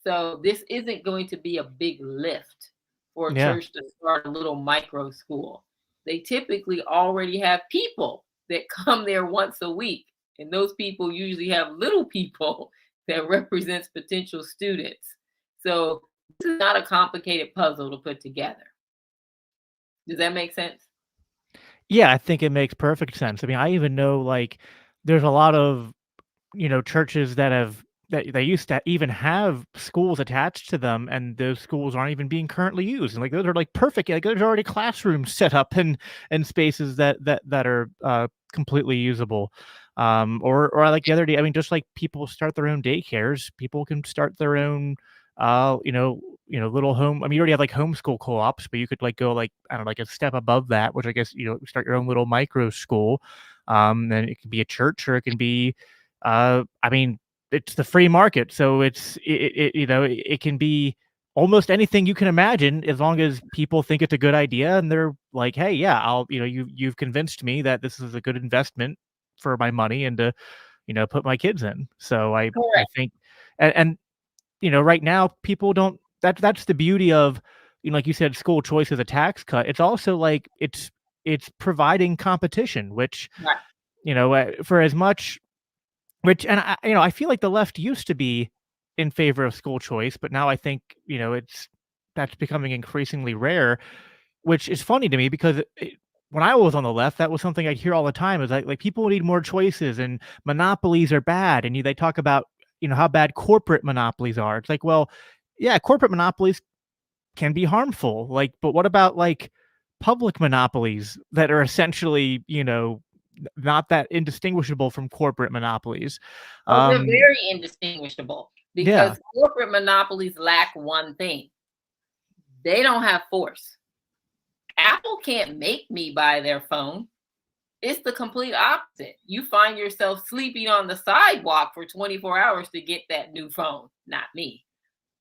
So this isn't going to be a big lift for a Yeah. church to start a little micro school. They typically already have people that come there once a week. And those people usually have little people that represents potential students. So this is not a complicated puzzle to put together. Does that make sense? Yeah, I think it makes perfect sense. I mean, I even know like there's a lot of churches that they used to even have schools attached to them, and those schools aren't even being currently used. And like those are like perfect. Like there's already classrooms set up and spaces that are completely usable. Or like the other day, I mean, just like people start their own daycares, people can start their own uh, you know, little home. I mean, you already have like homeschool co-ops, but you could like go like I don't know, like a step above that, which I guess start your own little micro school. And it can be a church or it can be I mean, it's the free market, so it can be almost anything you can imagine as long as people think it's a good idea and they're like, "Hey, yeah, you've convinced me that this is a good investment for my money and to, put my kids in." So I Correct. think and right now people don't that's the beauty of like you said, school choice is a tax cut. It's also like it's providing competition, which, Right. for as much which and I feel like the left used to be in favor of school choice, but now I think, that's becoming increasingly rare, which is funny to me because when I was on the left, that was something I'd hear all the time is like people need more choices and monopolies are bad. And they talk about, how bad corporate monopolies are. It's like, well, yeah, corporate monopolies can be harmful. Like, but what about like public monopolies that are essentially, not that indistinguishable from corporate monopolies? Oh, they're Um, very indistinguishable yeah, because corporate monopolies lack one thing. They don't have force. Apple can't make me buy their phone. It's the complete opposite. You find yourself sleeping on the sidewalk for 24 hours to get that new phone. Not me.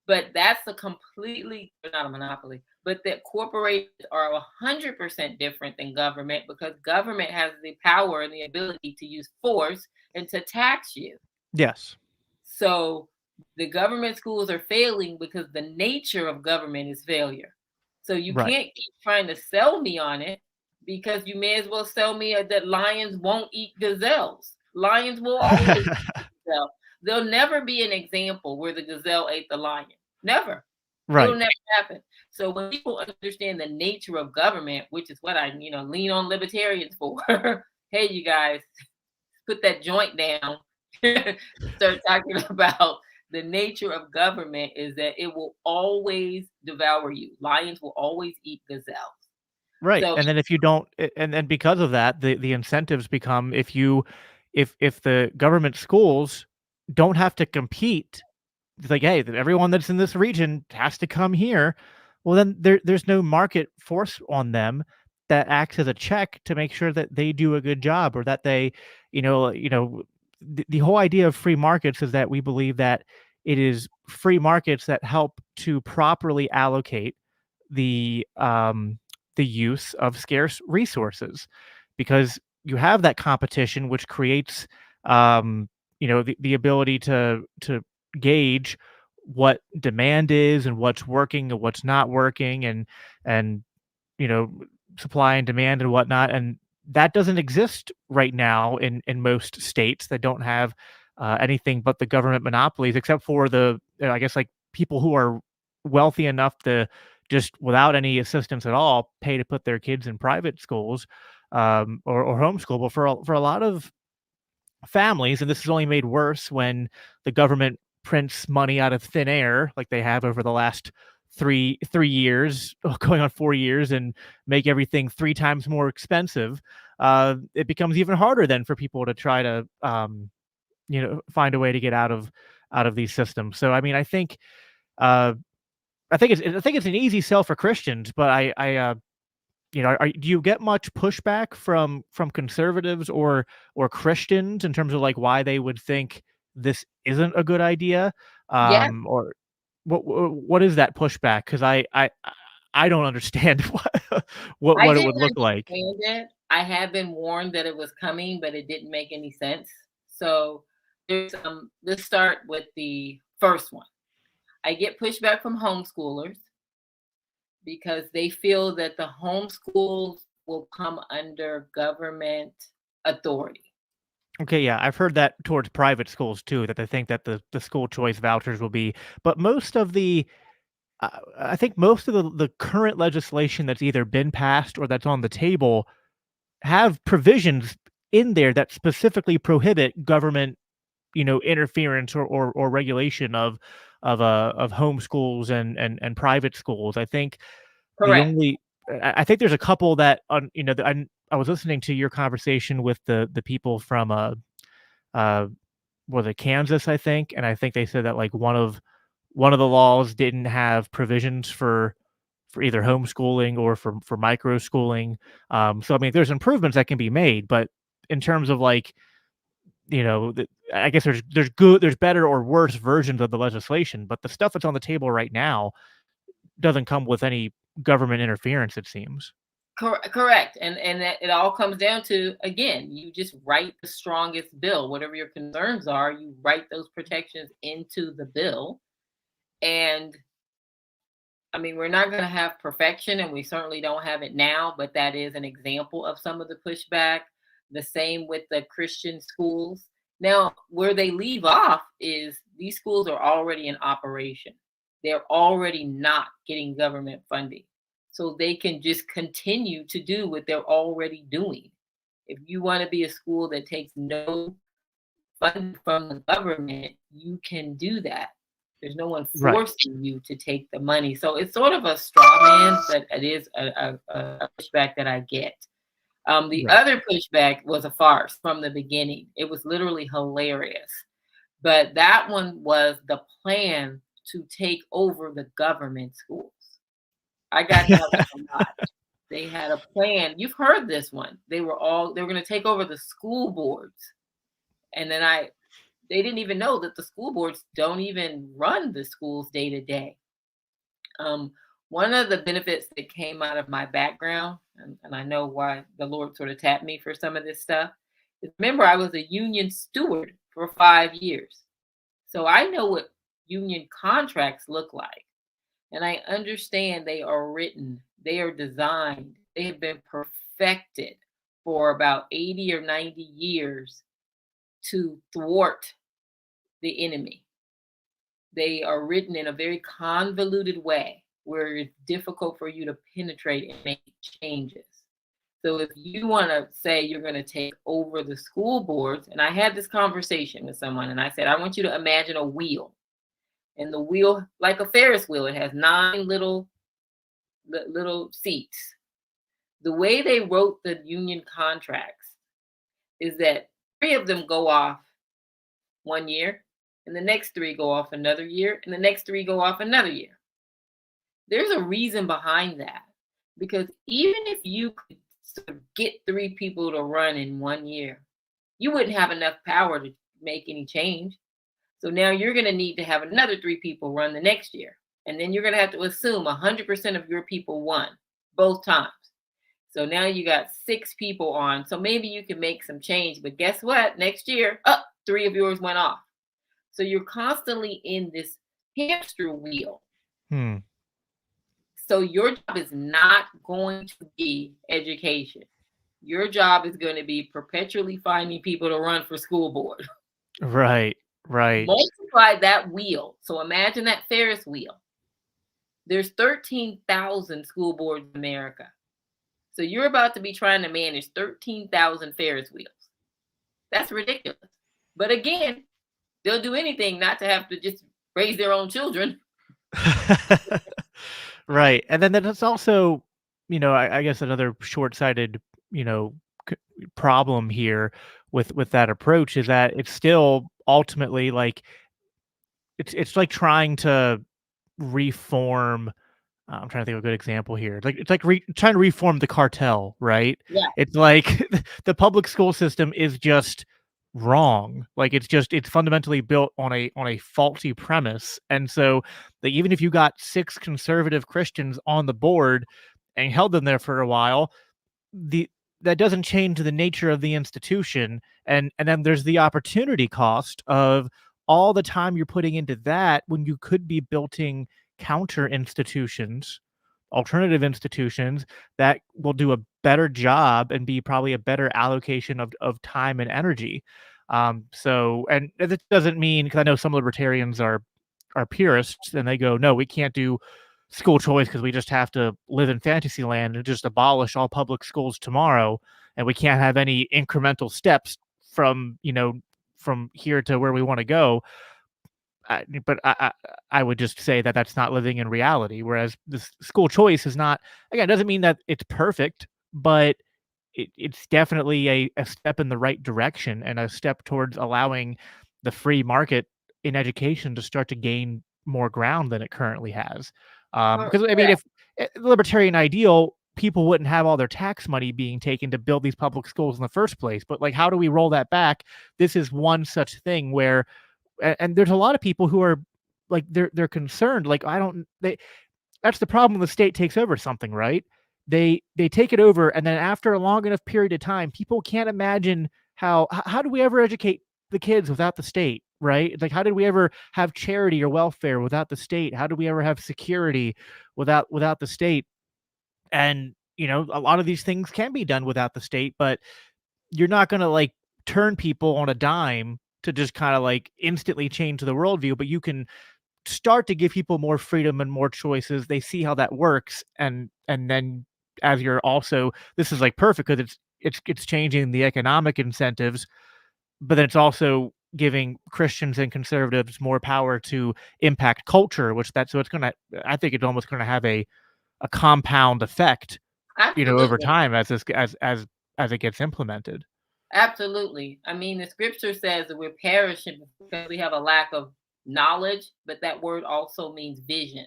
But that's a completely not a monopoly, but that corporations are 100% different than government because government has the power and the ability to use force and to tax you. yes, So the government schools are failing because the nature of government is failure. So you right. can't keep trying to sell me on it because you may as well sell me that lions won't eat gazelles. Lions will always eat gazelle. There'll never be an example where the gazelle ate the lion. Never. It'll Right. never happen. So when people understand the nature of government, which is what I, lean on libertarians for, hey, you guys, put that joint down. Start talking about the nature of government is that it will always devour you. Lions will always eat gazelles. Right, So and then if you don't and then because of that, the incentives become if the government schools don't have to compete, it's like, "Hey, everyone that's in this region has to come here." Well, then there's no market force on them that acts as a check to make sure that they do a good job or that they, the whole idea of free markets is that we believe that it is free markets that help to properly allocate the the use of scarce resources because you have that competition which creates the ability to gauge what demand is and what's working and what's not working and you know supply and demand and whatnot, and that doesn't exist right now in most states that don't have anything but the government monopolies except for the I guess like people who are wealthy enough to just without any assistance at all pay to put their kids in private schools or homeschool. But for a lot of families, and this is only made worse when the government prints money out of thin air, like they have over the last three years, going on 4 years, and make everything three times more expensive. It becomes even harder then for people to try to find a way to get out of these systems. So I mean, uh, I think it's an easy sell for Christians, but do you get much pushback from conservatives or Christians in terms of like why they would think this isn't a good idea? yes, Or what is that pushback? Because I don't understand I what it didn't would look like. understand it. I had been warned that it was coming, but it didn't make any sense. So let's start with the first one. I get pushback from homeschoolers because they feel that the homeschools will come under government authority. Okay, yeah, I've heard that towards private schools too, that they think that the school choice vouchers will be, but I think most of the current legislation that's either been passed or that's on the table have provisions in there that specifically prohibit government, interference or regulation of homeschools and private schools. I think the Correct. only I think there's a couple that on I was listening to your conversation with the people from uh was it Kansas, I think, and I think they said that like one of the laws didn't have provisions for either homeschooling or for micro schooling. So I mean, there's improvements that can be made, but in terms of like, I guess there's better or worse versions of the legislation, but the stuff that's on the table right now doesn't come with any government interference, it seems. Correct. And that it all comes down to again, you just write the strongest bill. Whatever your concerns are, you write those protections into the bill. And I mean, we're not going to have perfection, and we certainly don't have it now, but that is an example of some of the pushback. The same with the Christian schools. Now, where they leave off is these schools are already in operation, they're already not getting government funding. So they can just continue to do what they're already doing. If you want to be a school that takes no funding from the government, you can do that. There's no one Right. forcing you to take the money. So it's sort of a straw man, but it is a pushback that I get. The Right. other pushback was a farce from the beginning. It was literally hilarious. But that one was the plan to take over the government schools. I got that one a lot. They had a plan. You've heard this one. They were going to take over the school boards. And then they didn't even know that the school boards don't even run the schools day to day. Um, One of the benefits that came out of my background, and I know why the Lord sort of tapped me for some of this stuff, is remember I was a union steward for 5 years. So I know what union contracts look like. And I understand they are written, they are designed, they have been perfected for about 80 or 90 years to thwart the enemy. They are written in a very convoluted way where it's difficult for you to penetrate and make changes. So if you want to say you're going to take over the school boards, and I had this conversation with someone and I said, I want you to imagine a wheel. And the wheel, like a Ferris wheel, it has nine little seats. The way they wrote the union contracts is that three of them go off 1 year, and the next three go off another year, and the next three go off another year. There's a reason behind that. Because even if you could sort of get three people to run in 1 year, you wouldn't have enough power to make any change. So now you're going to need to have another three people run the next year. And then you're going to have to assume 100% of your people won both times. So now you got six people on. So maybe you can make some change. But guess what? Next year, three of yours went off. So you're constantly in this hamster wheel. Hmm. So your job is not going to be education. Your job is going to be perpetually finding people to run for school board. Right. Right. Multiply that wheel. So imagine that Ferris wheel. There's 13,000 school boards in America. So you're about to be trying to manage 13,000 Ferris wheels. That's ridiculous. But again, they'll do anything not to have to just raise their own children. Right. And then there's also, I guess another short-sighted, you know, c problem here with that approach is that it's still ultimately like it's like trying to reform. I'm trying to think of a good example here. It's like trying to reform the cartel, right? Yeah. It's like the public school system is just wrong. Like it's fundamentally built on a faulty premise. And so like even if you got six conservative Christians on the board and held them there for a while, the that doesn't change the nature of the institution. And then there's the opportunity cost of all the time you're putting into that when you could be building counter institutions, alternative institutions that will do a better job and be probably a better allocation of time and energy. So, and that doesn't mean, because I know some libertarians are purists and they go, no, we can't do school choice because we just have to live in fantasy land and just abolish all public schools tomorrow, and we can't have any incremental steps from from here to where we want to go. But I would just say that that's not living in reality. Whereas this school choice is not, again, it doesn't mean that it's perfect, but it's definitely a step in the right direction and a step towards allowing the free market in education to start to gain more ground than it currently has. Because I mean, Correct. if the libertarian ideal, people wouldn't have all their tax money being taken to build these public schools in the first place. But like, how do we roll that back? This is one such thing where and there's a lot of people who are like they're concerned like I don't they that's the problem when the state takes over something, right? They take it over, and then after a long enough period of time, people can't imagine how do we ever educate the kids without the state? right? It's like, how did we ever have charity or welfare without the state? How did we ever have security without the state? And, a lot of these things can be done without the state, but you're not gonna, like, turn people on a dime to just kinda, like, instantly change the worldview, but you can start to give people more freedom and more choices. They see how that works, and then as you're also this is, like, perfect because it's changing the economic incentives, but then it's also giving Christians and conservatives more power to impact culture, which that so it's gonna I think it's almost gonna have a compound effect, over Absolutely. time as this as it gets implemented. Absolutely. I mean, the scripture says that we're perishing because we have a lack of knowledge, but that word also means vision.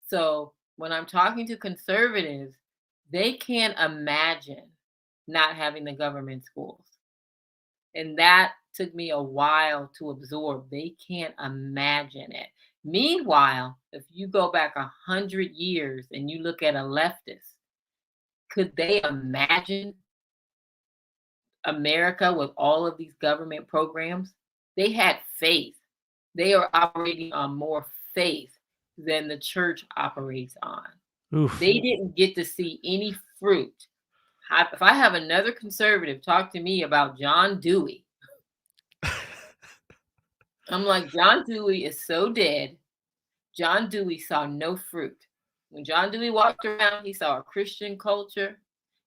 So when I'm talking to conservatives, they can't imagine not having the government schools. And that took me a while to absorb. They can't imagine it. Meanwhile, if you go back 100 years and you look at a leftist, could they imagine America with all of these government programs? They had faith. They are operating on more faith than the church operates on. Oof. They didn't get to see any fruit. If I have another conservative talk to me about John Dewey, I'm like, John Dewey is so dead. John Dewey saw no fruit. When John Dewey walked around, he saw a Christian culture,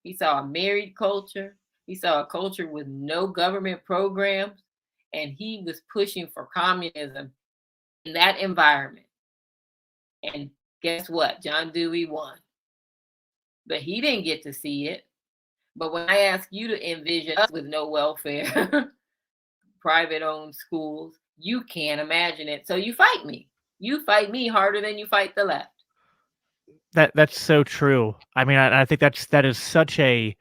he saw a married culture, he saw a culture with no government programs, and he was pushing for communism in that environment. And guess what? John Dewey won. But he didn't get to see it. But when I ask you to envision us with no welfare, private owned schools, you can't imagine it. So you fight me. You fight me harder than you fight the left. That's so true. I mean, I think that is such a,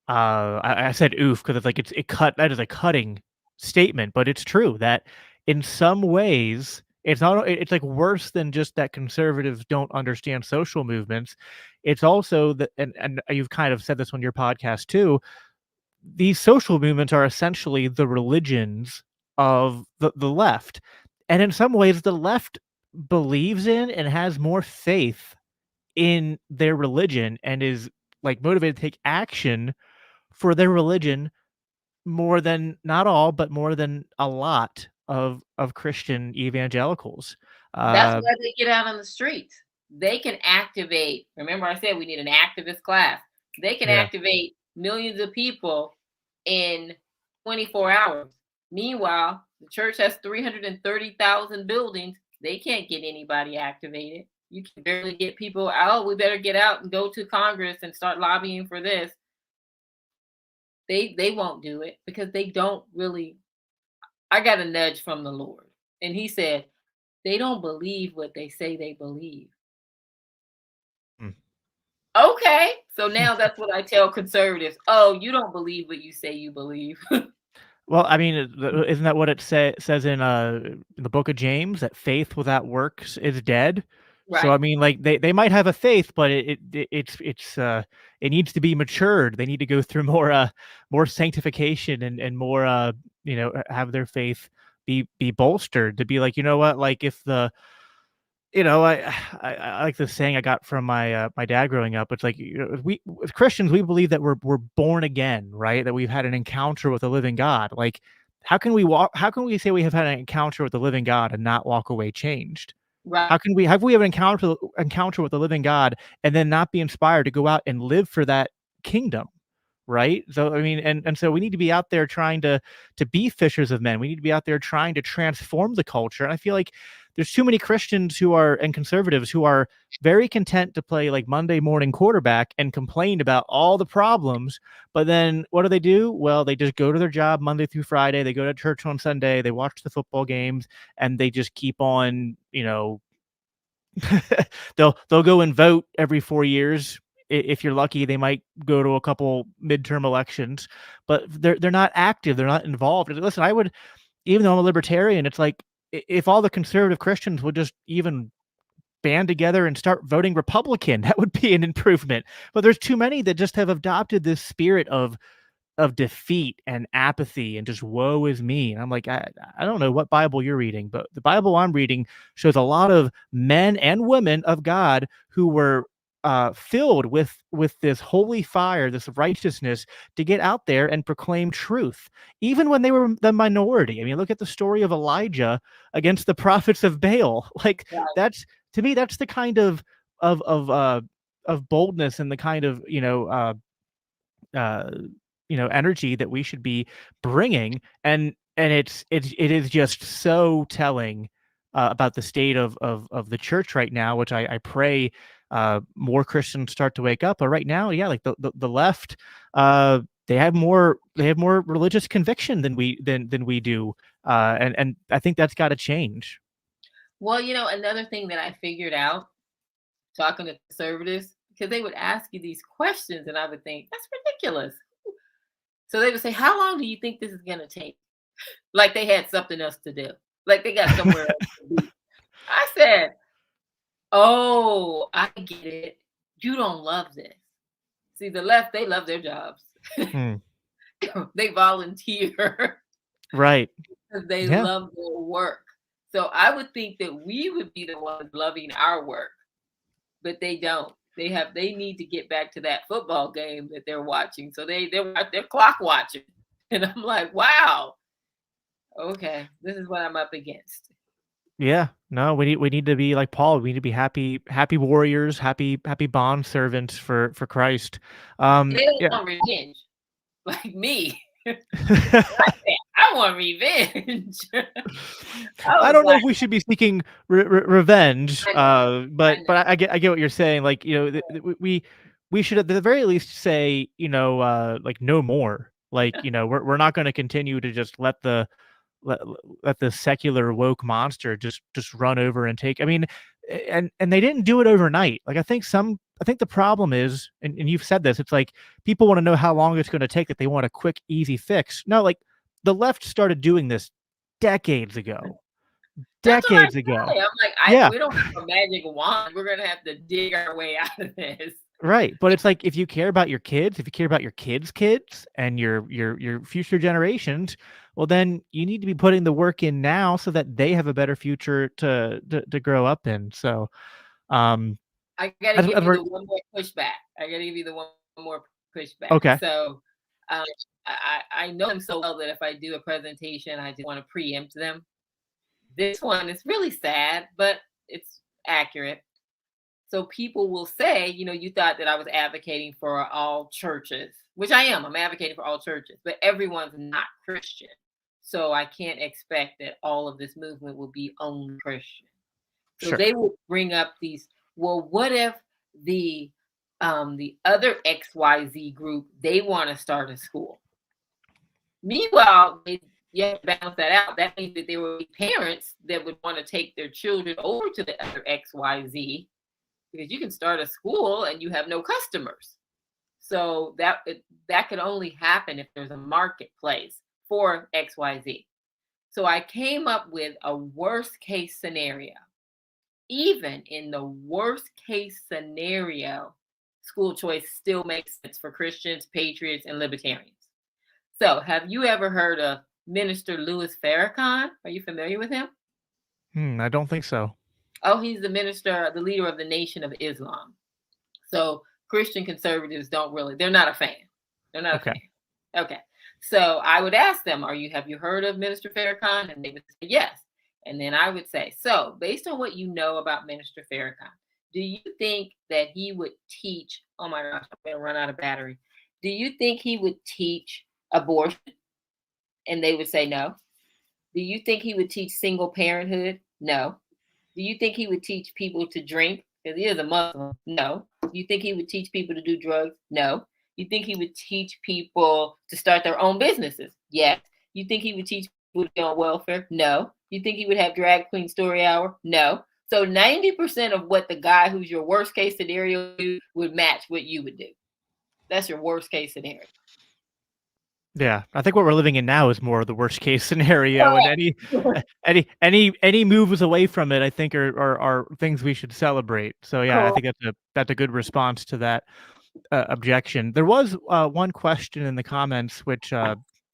I said "oof" because it's like it cut that is a cutting statement, but it's true that in some ways, it's like worse than just that conservatives don't understand social movements. It's also that and you've kind of said this on your podcast too, these social movements are essentially the religions of the left, and in some ways, the left believes in and has more faith in their religion and is, like, motivated to take action for their religion more than not all, but more than a lot of Christian evangelicals. That's Uh, why they get out on the streets. They can activate. Remember, I said we need an activist class. They can yeah. activate millions of people in 24 hours. Meanwhile, the church has 330,000 buildings. They can't get anybody activated. You can barely get people out. We better get out and go to Congress and start lobbying for this. They won't do it because they don't really. I got a nudge from the Lord, and He said they don't believe what they say they believe. Mm. Okay. So now that's what I tell conservatives. Oh, you don't believe what you say you believe. Well, I mean, isn't that what it says in the book of James that faith without works is dead? So, I Right. mean, like, they might have a faith, but it's it needs to be matured. They need to go through more sanctification and more, have their faith be bolstered to be like, "You know what? Like, if the" I like this saying I got from my dad growing up. It's like, we as Christians, we believe that we're born again, right? That we've had an encounter with the living God. Like, how can we say we have had an encounter with the living God and not walk away changed? Right. How can we have an encounter with the living God and then not be inspired to go out and live for that kingdom? Right? So, I mean, and so we need to be out there trying to be fishers of men. We need to be out there trying to transform the culture. And I feel like there's too many Christians who are and conservatives who are very content to play like Monday morning quarterback and complain about all the problems. But then what do? Well, they just go to their job Monday through Friday. They go to church on Sunday. They watch the football games, and they just keep on, they'll go and vote every 4 years. If you're lucky, they might go to a couple midterm elections, but they're not active, they're not involved. And listen, I would even though I'm a libertarian, it's like if all the conservative Christians would just even band together and start voting Republican, that would be an improvement. But there's too many that just have adopted this spirit of of defeat and apathy and just woe is me. And I'm like, I don't know what Bible you're reading, but the Bible I'm reading shows a lot of men and women of God who were filled with this holy fire, this righteousness to get out there and proclaim truth, even when they were the minority. I mean, look at the story of Elijah against the prophets of Baal. Like that's to me, that's the kind of of uh, of boldness and the kind of uh, energy that we should be bringing, and it is just so telling about the state of the church right now, which I pray more Christians start to wake up. But right now, yeah, like the left, they have more religious conviction than we do, and I think that's got to change. Well, another thing that I figured out talking to conservatives, because they would ask you these questions, and I would think, that's ridiculous. So they would say, how long do you think this is going to take? Like they had something else to do. Like they got somewhere else to be. I said, oh, I get it. You don't love this. See, the left, they love their jobs. Hmm. They volunteer Right. because they Yeah. love their work. So I would think that we would be the ones loving our work, but they don't. They need to get back to that football game that they're watching. So they're clock watching. And I'm like, wow, okay, this is what I'm up against. Yeah. No, we need to be like Paul. We need to be happy warriors, happy bond servants for Christ. They don't Yeah. want revenge like me. I want revenge. I I was don't know like, if we should be seeking revenge, I know, I know. but I get what you're saying. Like, we should at the very least say, like no more. Like, we're not going to continue to just let let the secular woke monster just run over and take. I mean, and they didn't do it overnight. Like I think the problem is, and you've said this, it's like people want to know how long it's going to take, that they want a quick, easy fix. No, like the left started doing this decades ago. That's what I Decades ago. say. I'm like, Yeah, we don't have a magic wand. We're gonna have to dig our way out of this. right. But it's like if you care about your kids, if you care about your kids' kids and your future generations, well, then you need to be putting the work in now so that they have a better future to grow up in. So, um, I gotta as, give as you we're the one more pushback. I gotta give you the one more pushback. okay, So, um, I know them so well that if I do a presentation, I just want to preempt them. This one is really sad, but it's accurate. So people will say, you thought that I was advocating for all churches, which I am. I'm advocating for all churches, but everyone's not Christian. So I can't expect that all of this movement will be only Christian. So sure, they will bring up these, well, what if the the other XYZ group, they want to start a school. Meanwhile, you have to balance that out. That means that there will be parents that would want to take their children over to the other XYZ, because you can start a school and you have no customers. So that could only happen if there's a marketplace for XYZ. So I came up with a worst case scenario. Even in the worst case scenario, school choice still makes sense for Christians, patriots, and libertarians. So, have you ever heard of Minister Louis Farrakhan? Are you familiar with him? I don't think so. Oh, he's the minister, the leader of the Nation of Islam. So Christian conservatives they're not a fan. They're not a Okay, fan. Okay. So I would ask them, have you heard of Minister Farrakhan? And they would say yes. And then I would say, so based on what you know about Minister Farrakhan, do you think that he would teach? Oh my gosh, I'm gonna run out of battery. Do you think he would teach abortion? And they would say no. Do you think he would teach single parenthood? No. Do you think he would teach people to drink? Because he is a Muslim. No. Do you think he would teach people to do drugs? No. You think he would teach people to start their own businesses? Yes. You think he would teach people to be on welfare? No. You think he would have drag queen story hour? No. So 90% of what the guy who's your worst case scenario would match what you would do. That's your worst case scenario. yeah. I think what we're living in now is more of the worst case scenario, and Correct. any moves away from it, I think are things we should celebrate. So yeah, I Correct. think that's a good response to that. objection. There was one question in the comments, which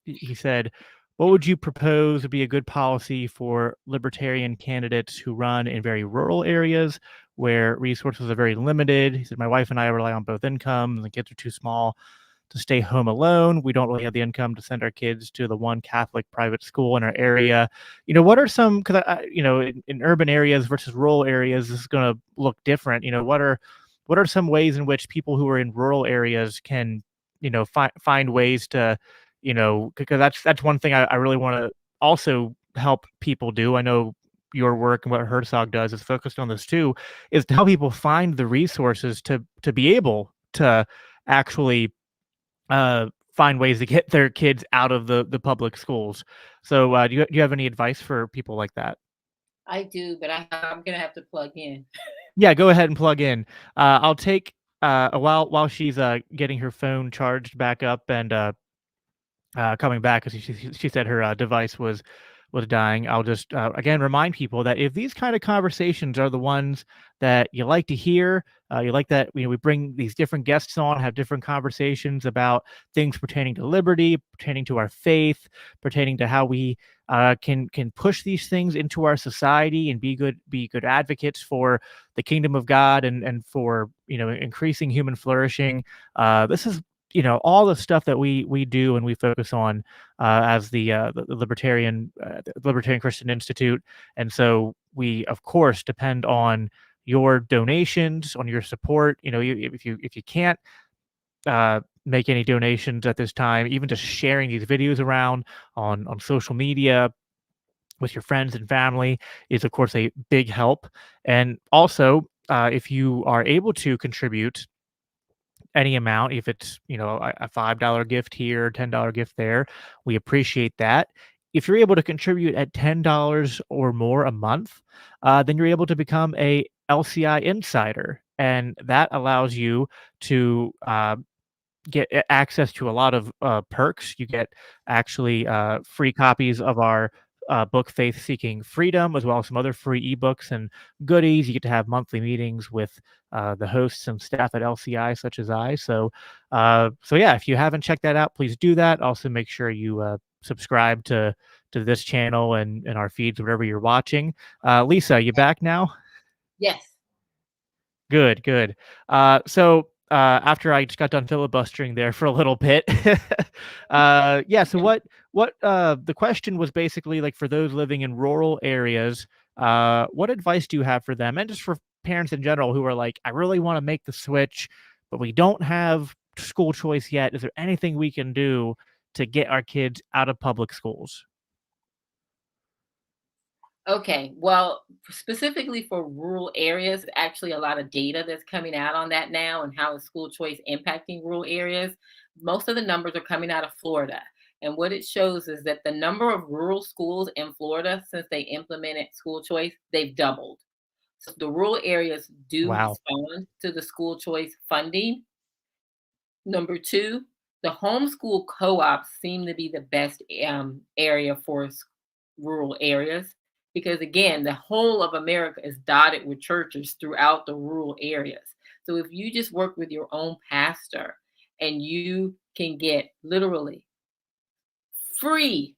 he said, "What would you propose would be a good policy for libertarian candidates who run in very rural areas where resources are very limited?" He said, "My wife and I rely on both incomes. The kids are too small to stay home alone. We don't really have the income to send our kids to the one Catholic private school in our area." What are some, because in urban areas versus rural areas, this is going to look different. What are some ways in which people who are in rural areas can, find ways to, because that's one thing I really want to also help people do. I know your work and what Herzog does is focused on this too, is to help people find the resources to be able to actually find ways to get their kids out of the public schools. So, do you have any advice for people like that? I do, but I'm gonna have to plug in. Yeah, go ahead and plug in. I'll take a while she's getting her phone charged back up and coming back because she said her device was dying. I'll just again remind people that if these kind of conversations are the ones that you like to hear, you like that we bring these different guests on, have different conversations about things pertaining to liberty, pertaining to our faith, pertaining to how we can push these things into our society and be good advocates for the kingdom of God and for increasing human flourishing. This is all the stuff that we do and we focus on as the Libertarian Christian Institute, and so we of course depend on your donations, on your support. If you can't make any donations at this time, even just sharing these videos around on social media with your friends and family is of course a big help. And also, if you are able to contribute any amount, if it's a $5 gift here, $10 gift there, we appreciate that. If you're able to contribute at $10 or more a month, then you're able to become a LCI insider, and that allows you to get access to a lot of perks. You get actually free copies of our book Faith Seeking Freedom, as well as some other free ebooks and goodies. You get to have monthly meetings with the hosts and staff at LCI, such as I. So yeah, if you haven't checked that out, please do that. Also, make sure you subscribe to this channel and our feeds, wherever you're watching. Lisa, you back now? Yes. Good, good. After I just got done filibustering there for a little bit, yeah. So the question was basically like, for those living in rural areas, what advice do you have for them, and just for parents in general who are like, I really want to make the switch, but we don't have school choice yet. Is there anything we can do to get our kids out of public schools? Okay, well, specifically for rural areas, actually a lot of data that's coming out on that now and how is school choice impacting rural areas. Most of the numbers are coming out of Florida. And what it shows is that the number of rural schools in Florida since they implemented school choice, they've doubled. So the rural areas do Wow. respond to the school choice funding. Number two, the homeschool co-ops seem to be the best area for rural areas because, again, the whole of America is dotted with churches throughout the rural areas. So if you just work with your own pastor and you can get literally free,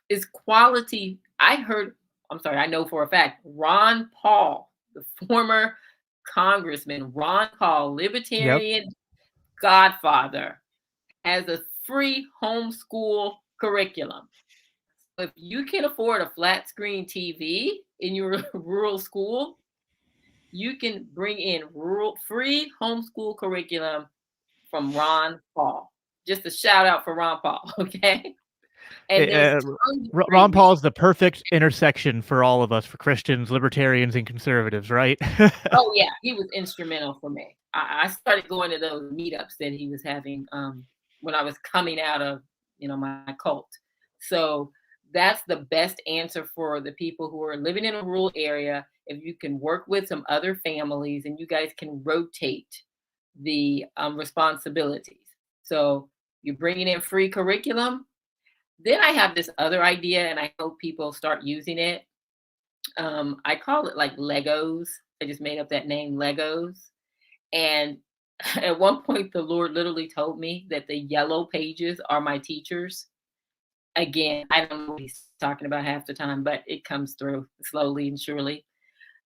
is quality. I'm sorry, I know for a fact, Ron Paul, the former congressman, Ron Paul, Yep. libertarian godfather, has a free homeschool curriculum. If you can afford a flat screen TV in your rural school, you can bring in rural free homeschool curriculum from Ron Paul. Just a shout out for Ron Paul, okay? And Eh, there's uh, tons of Ron great Paul resources. is the perfect intersection for all of us, for Christians, libertarians, and conservatives, right? Oh yeah, he was instrumental for me. I started going to those meetups that he was having when I was coming out of my cult. So that's the best answer for the people who are living in a rural area. If you can work with some other families and you guys can rotate the responsibilities. So you're bringing in free curriculum. Then I have this other idea, and I hope people start using it. I call it like Legos. I just made up that name, Legos. And At one point, the Lord literally told me that the yellow pages are my teachers. Again, I don't know what he's talking about half the time, but it comes through slowly and surely.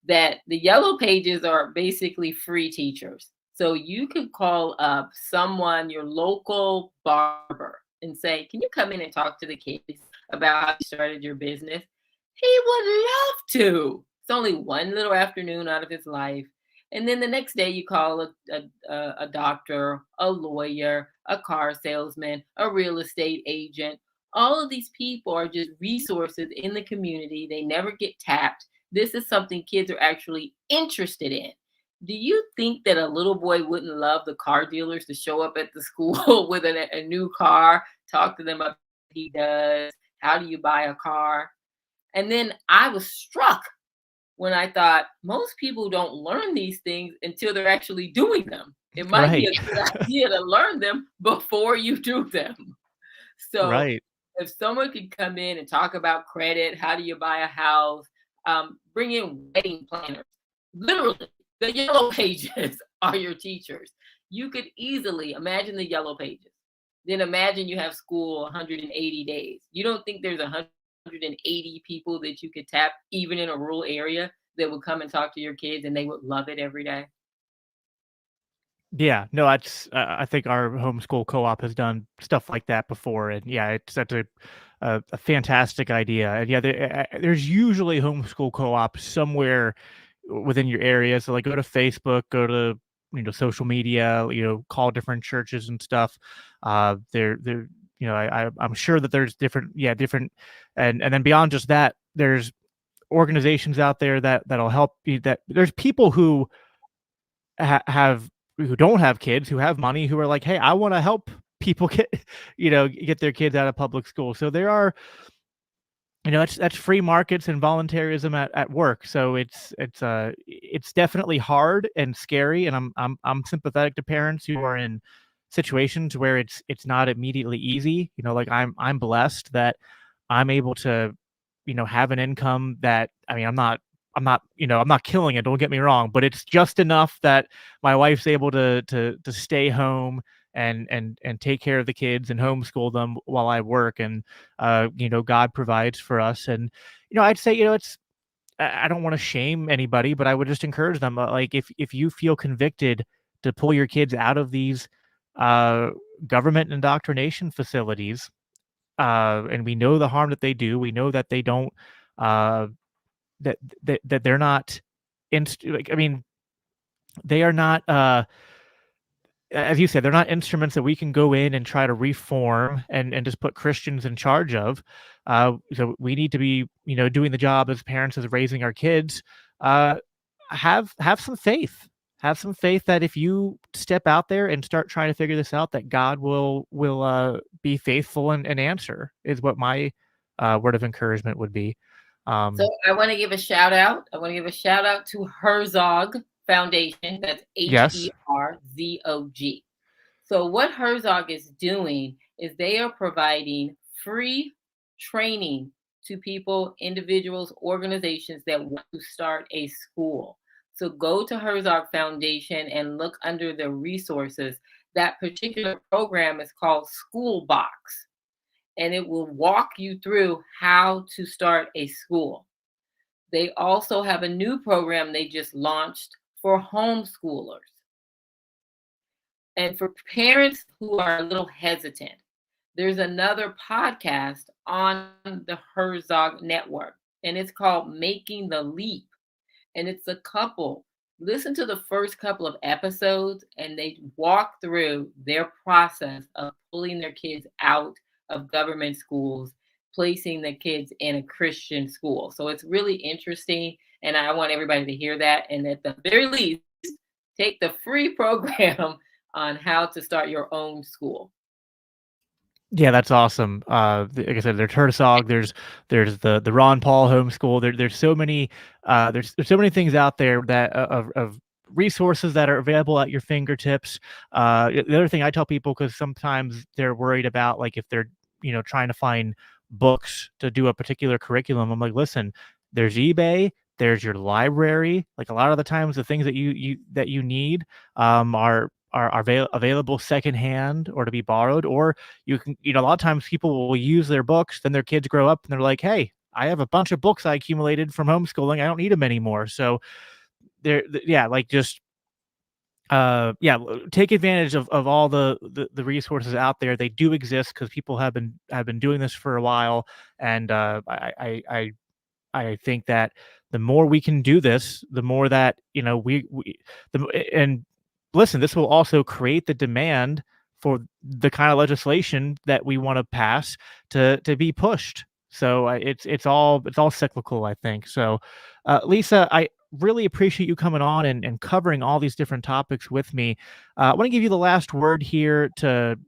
That the yellow pages are basically free teachers. So you could call up someone, your local barber, and say, "Can you come in and talk to the kids about how you started your business?" He would love to. It's only one little afternoon out of his life. And then the next day, you call a doctor, a lawyer, a car salesman, a real estate agent. All of these people are just resources in the community. They never get tapped. This is something kids are actually interested in. Do you think that a little boy wouldn't love the car dealers to show up at the school with a new car, talk to them about what he does, how do you buy a car? And then I was struck when I thought most people don't learn these things until they're actually doing them. It might be Right. a good idea to learn them before you do them. So Right. if someone could come in and talk about credit, how do you buy a house, bring in wedding planners. Literally, the yellow pages are your teachers. You could easily imagine the yellow pages. Then imagine you have school 180 days. You don't think there's 180 people that you could tap, even in a rural area, that would come and talk to your kids and they would love it every day? Yeah, no, that's I think our homeschool co-op has done stuff like that before, and yeah, it's that's a fantastic idea, and yeah, there's usually homeschool co-ops somewhere within your area. So like, go to Facebook, go to social media, call different churches and stuff. There, I'm sure that there's different, and then beyond just that, there's organizations out there that'll help you. That there's people who have who don't have kids, who have money, who are like, "Hey, I wanna help people get get their kids out of public school." So there are that's free markets and voluntarism at work. So it's definitely hard and scary, and I'm sympathetic to parents who are in situations where it's not immediately easy. Like, I'm blessed that I'm able to, have an income that, I mean, I'm not killing it, don't get me wrong, but it's just enough that my wife's able to stay home and take care of the kids and homeschool them while I work, and God provides for us. And I'd say, it's I don't want to shame anybody, but I would just encourage them, like, if you feel convicted to pull your kids out of these uh government indoctrination facilities, and we know the harm that they do, we know that they don't, uh that they're not like, I mean, they are not, as you said, they're not instruments that we can go in and try to reform and just put Christians in charge of. So we need to be, doing the job as parents, as raising our kids. Uh, have some faith. Have some faith that if you step out there and start trying to figure this out, that God will be faithful and answer. Is what my word of encouragement would be. So Um, I want to give a shout out. I want to give a shout out to Herzog Foundation. That's yes, Herzog. So what Herzog is doing is they are providing free training to people, individuals, organizations that want to start a school. So go to Herzog Foundation and look under the resources. That particular program is called School Box, and it will walk you through how to start a school. They also have a new program they just launched for homeschoolers. And for parents who are a little hesitant, there's another podcast on the Herzog Network, and it's called Making the Leap. And it's a couple. Listen to the first couple of episodes, and they walk through their process of pulling their kids out of government schools, placing the kids in a Christian school. So it's really interesting, and I want everybody to hear that. And at the very least, take the free program on how to start your own school. yeah, that's awesome. Like I said, there's Herzog, there's the Ron Paul homeschool. There's so many, there's so many things out there that of resources that are available at your fingertips. The other thing I tell people, because sometimes they're worried about, like, if they're trying to find books to do a particular curriculum, I'm like, listen, there's eBay, there's your library. Like, a lot of the times, the things that you need, are are available secondhand or to be borrowed, or you can, a lot of times people will use their books, then their kids grow up and they're like, hey, I have a bunch of books I accumulated from homeschooling. I don't need them anymore. So yeah, like just yeah, take advantage of all the resources out there. They do exist because people have been doing this for a while, and I think that the more we can do this, the more that, and listen, this will also create the demand for the kind of legislation that we want to pass to be pushed. So it's all cyclical, I think. So, Lisa, I really appreciate you coming on and covering all these different topics with me. I want to give you the last word here to,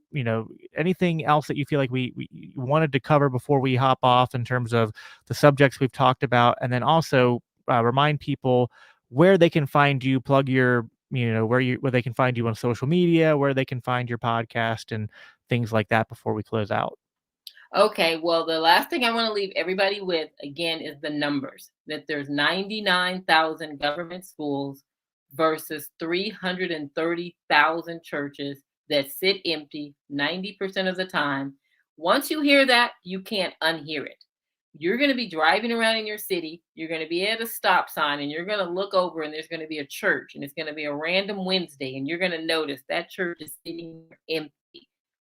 anything else that you feel like we wanted to cover before we hop off in terms of the subjects we've talked about, and then also remind people where they can find you, plug your, where they can find you on social media, where they can find your podcast, and things like that before we close out. Okay, well, the last thing I want to leave everybody with again is the numbers, that there's 99,000 government schools versus 330,000 churches that sit empty 90% of the time. Once you hear that, you can't unhear it. You're going to be driving around in your city, you're going to be at a stop sign, and you're going to look over and there's going to be a church, and it's going to be a random Wednesday, and you're going to notice that church is sitting empty.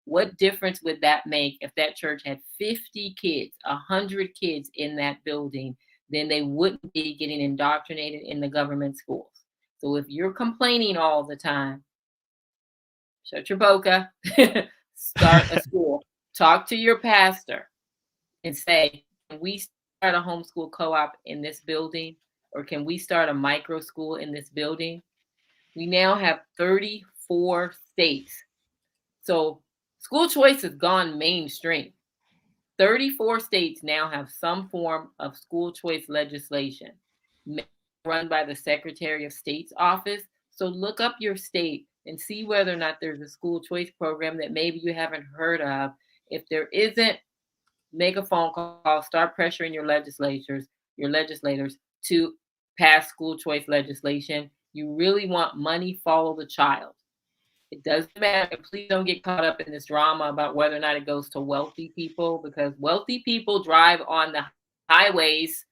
What difference would that make if that church had 50 kids, 100 kids in that building? Then they wouldn't be getting indoctrinated in the government schools. So if you're complaining all the time, shut your boca, start a school, talk to your pastor and say, can we start a homeschool co-op in this building? Or can we start a micro school in this building? We now have 34 states. So school choice has gone mainstream. 34 states now have some form of school choice legislation run by the Secretary of State's office. So look up your state and see whether or not there's a school choice program that maybe you haven't heard of. If there isn't, make a phone call, start pressuring your legislators to pass school choice legislation. You really want money, follow the child. It doesn't matter. Please don't get caught up in this drama about whether or not it goes to wealthy people, because wealthy people drive on the highways.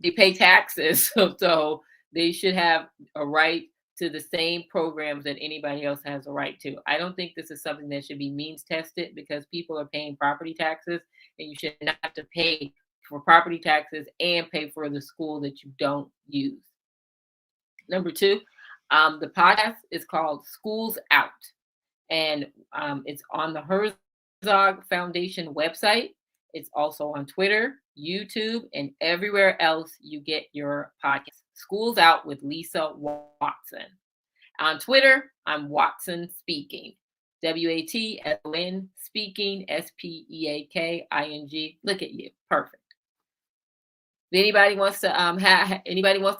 They pay taxes. So they should have a right to the same programs that anybody else has a right to. I don't think this is something that should be means tested, because people are paying property taxes, and you should not have to pay for property taxes and pay for the school that you don't use. Number two, the podcast is called Schools Out, and it's on the Herzog Foundation website. It's also on Twitter, YouTube, and everywhere else you get your podcast. Schools Out with Lisa Watson. On Twitter, I'm Watson Speaking. WATSON Speaking, SPEAKING. Look at you. Perfect. If anybody wants to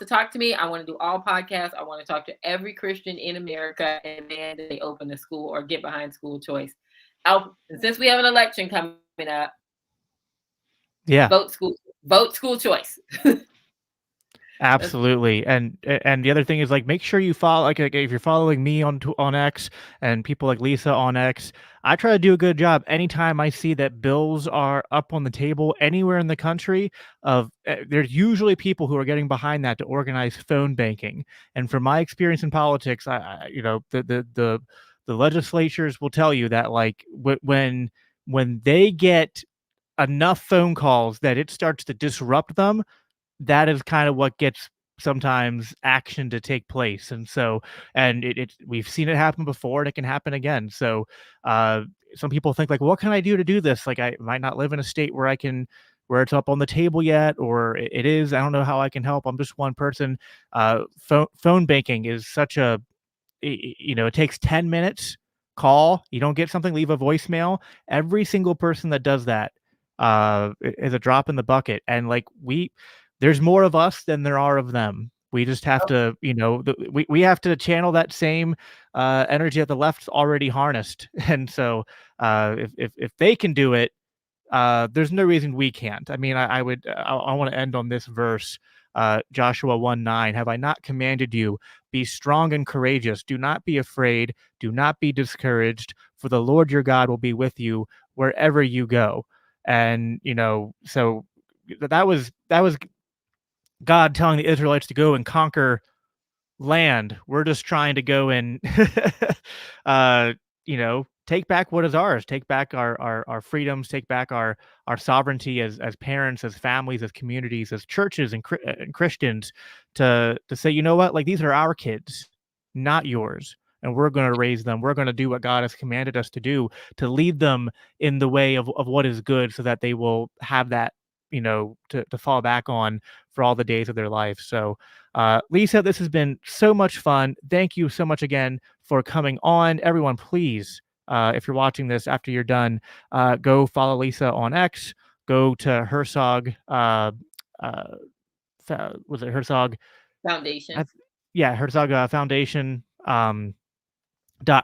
talk to me, I want to do all podcasts. I want to talk to every Christian in America, and then they open a school or get behind school choice. Since we have an election coming up, Yeah. vote school choice. Absolutely, and the other thing is, like, make sure you follow, like, if you're following me on X and people like Lisa on X, I try to do a good job anytime I see that bills are up on the table anywhere in the country. There's usually people who are getting behind that to organize phone banking, and from my experience in politics, the legislatures will tell you that, like, when they get enough phone calls that it starts to disrupt them, that is kind of what gets sometimes action to take place. And so, and we've seen it happen before, and it can happen again. So, uh, some people think, like, what can I do to do this? Like, I might not live in a state where it's up on the table yet, or it is. I don't know how I can help. I'm just one person. Phone banking is such a, it takes 10 minutes, call, you don't get something, leave a voicemail. Every single person that does that is a drop in the bucket. And, like, there's more of us than there are of them. We just have to, we have to channel that same energy that the left's already harnessed. And so, if they can do it, there's no reason we can't. I mean, I want to end on this verse, Joshua 1:9. Have I not commanded you? Be strong and courageous. Do not be afraid. Do not be discouraged, for the Lord your God will be with you wherever you go. And, so that was God telling the Israelites to go and conquer land. We're just trying to go and, take back what is ours, take back our freedoms, take back our sovereignty as parents, as families, as communities, as churches and Christians, to say, you know what, like these are our kids, not yours. And we're going to raise them. We're going to do what God has commanded us to do, to lead them in the way of what is good, so that they will have that, to fall back on for all the days of their life. So, Lisa, this has been so much fun. Thank you so much again for coming on. Everyone, please, if you're watching this after you're done, go follow Lisa on X. Go to Herzog. Uh, was it Herzog? Foundation. Yeah, Herzog Foundation.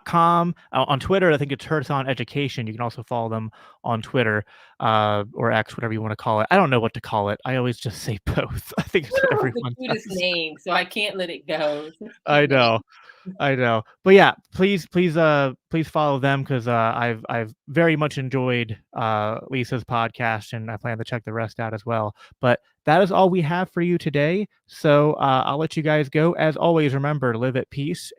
.com. On Twitter, I think it's Herzog Education. You can also follow them on Twitter, or X, whatever you want to call it. I don't know what to call it. I always just say both. I think it's what The everyone cutest does. name, so I can't let it go. It's a I cute name. know. I know. But yeah, please follow them, because I've very much enjoyed Lisa's podcast, and I plan to check the rest out as well. But that is all we have for you today. So I'll let you guys go. As always, remember, live at peace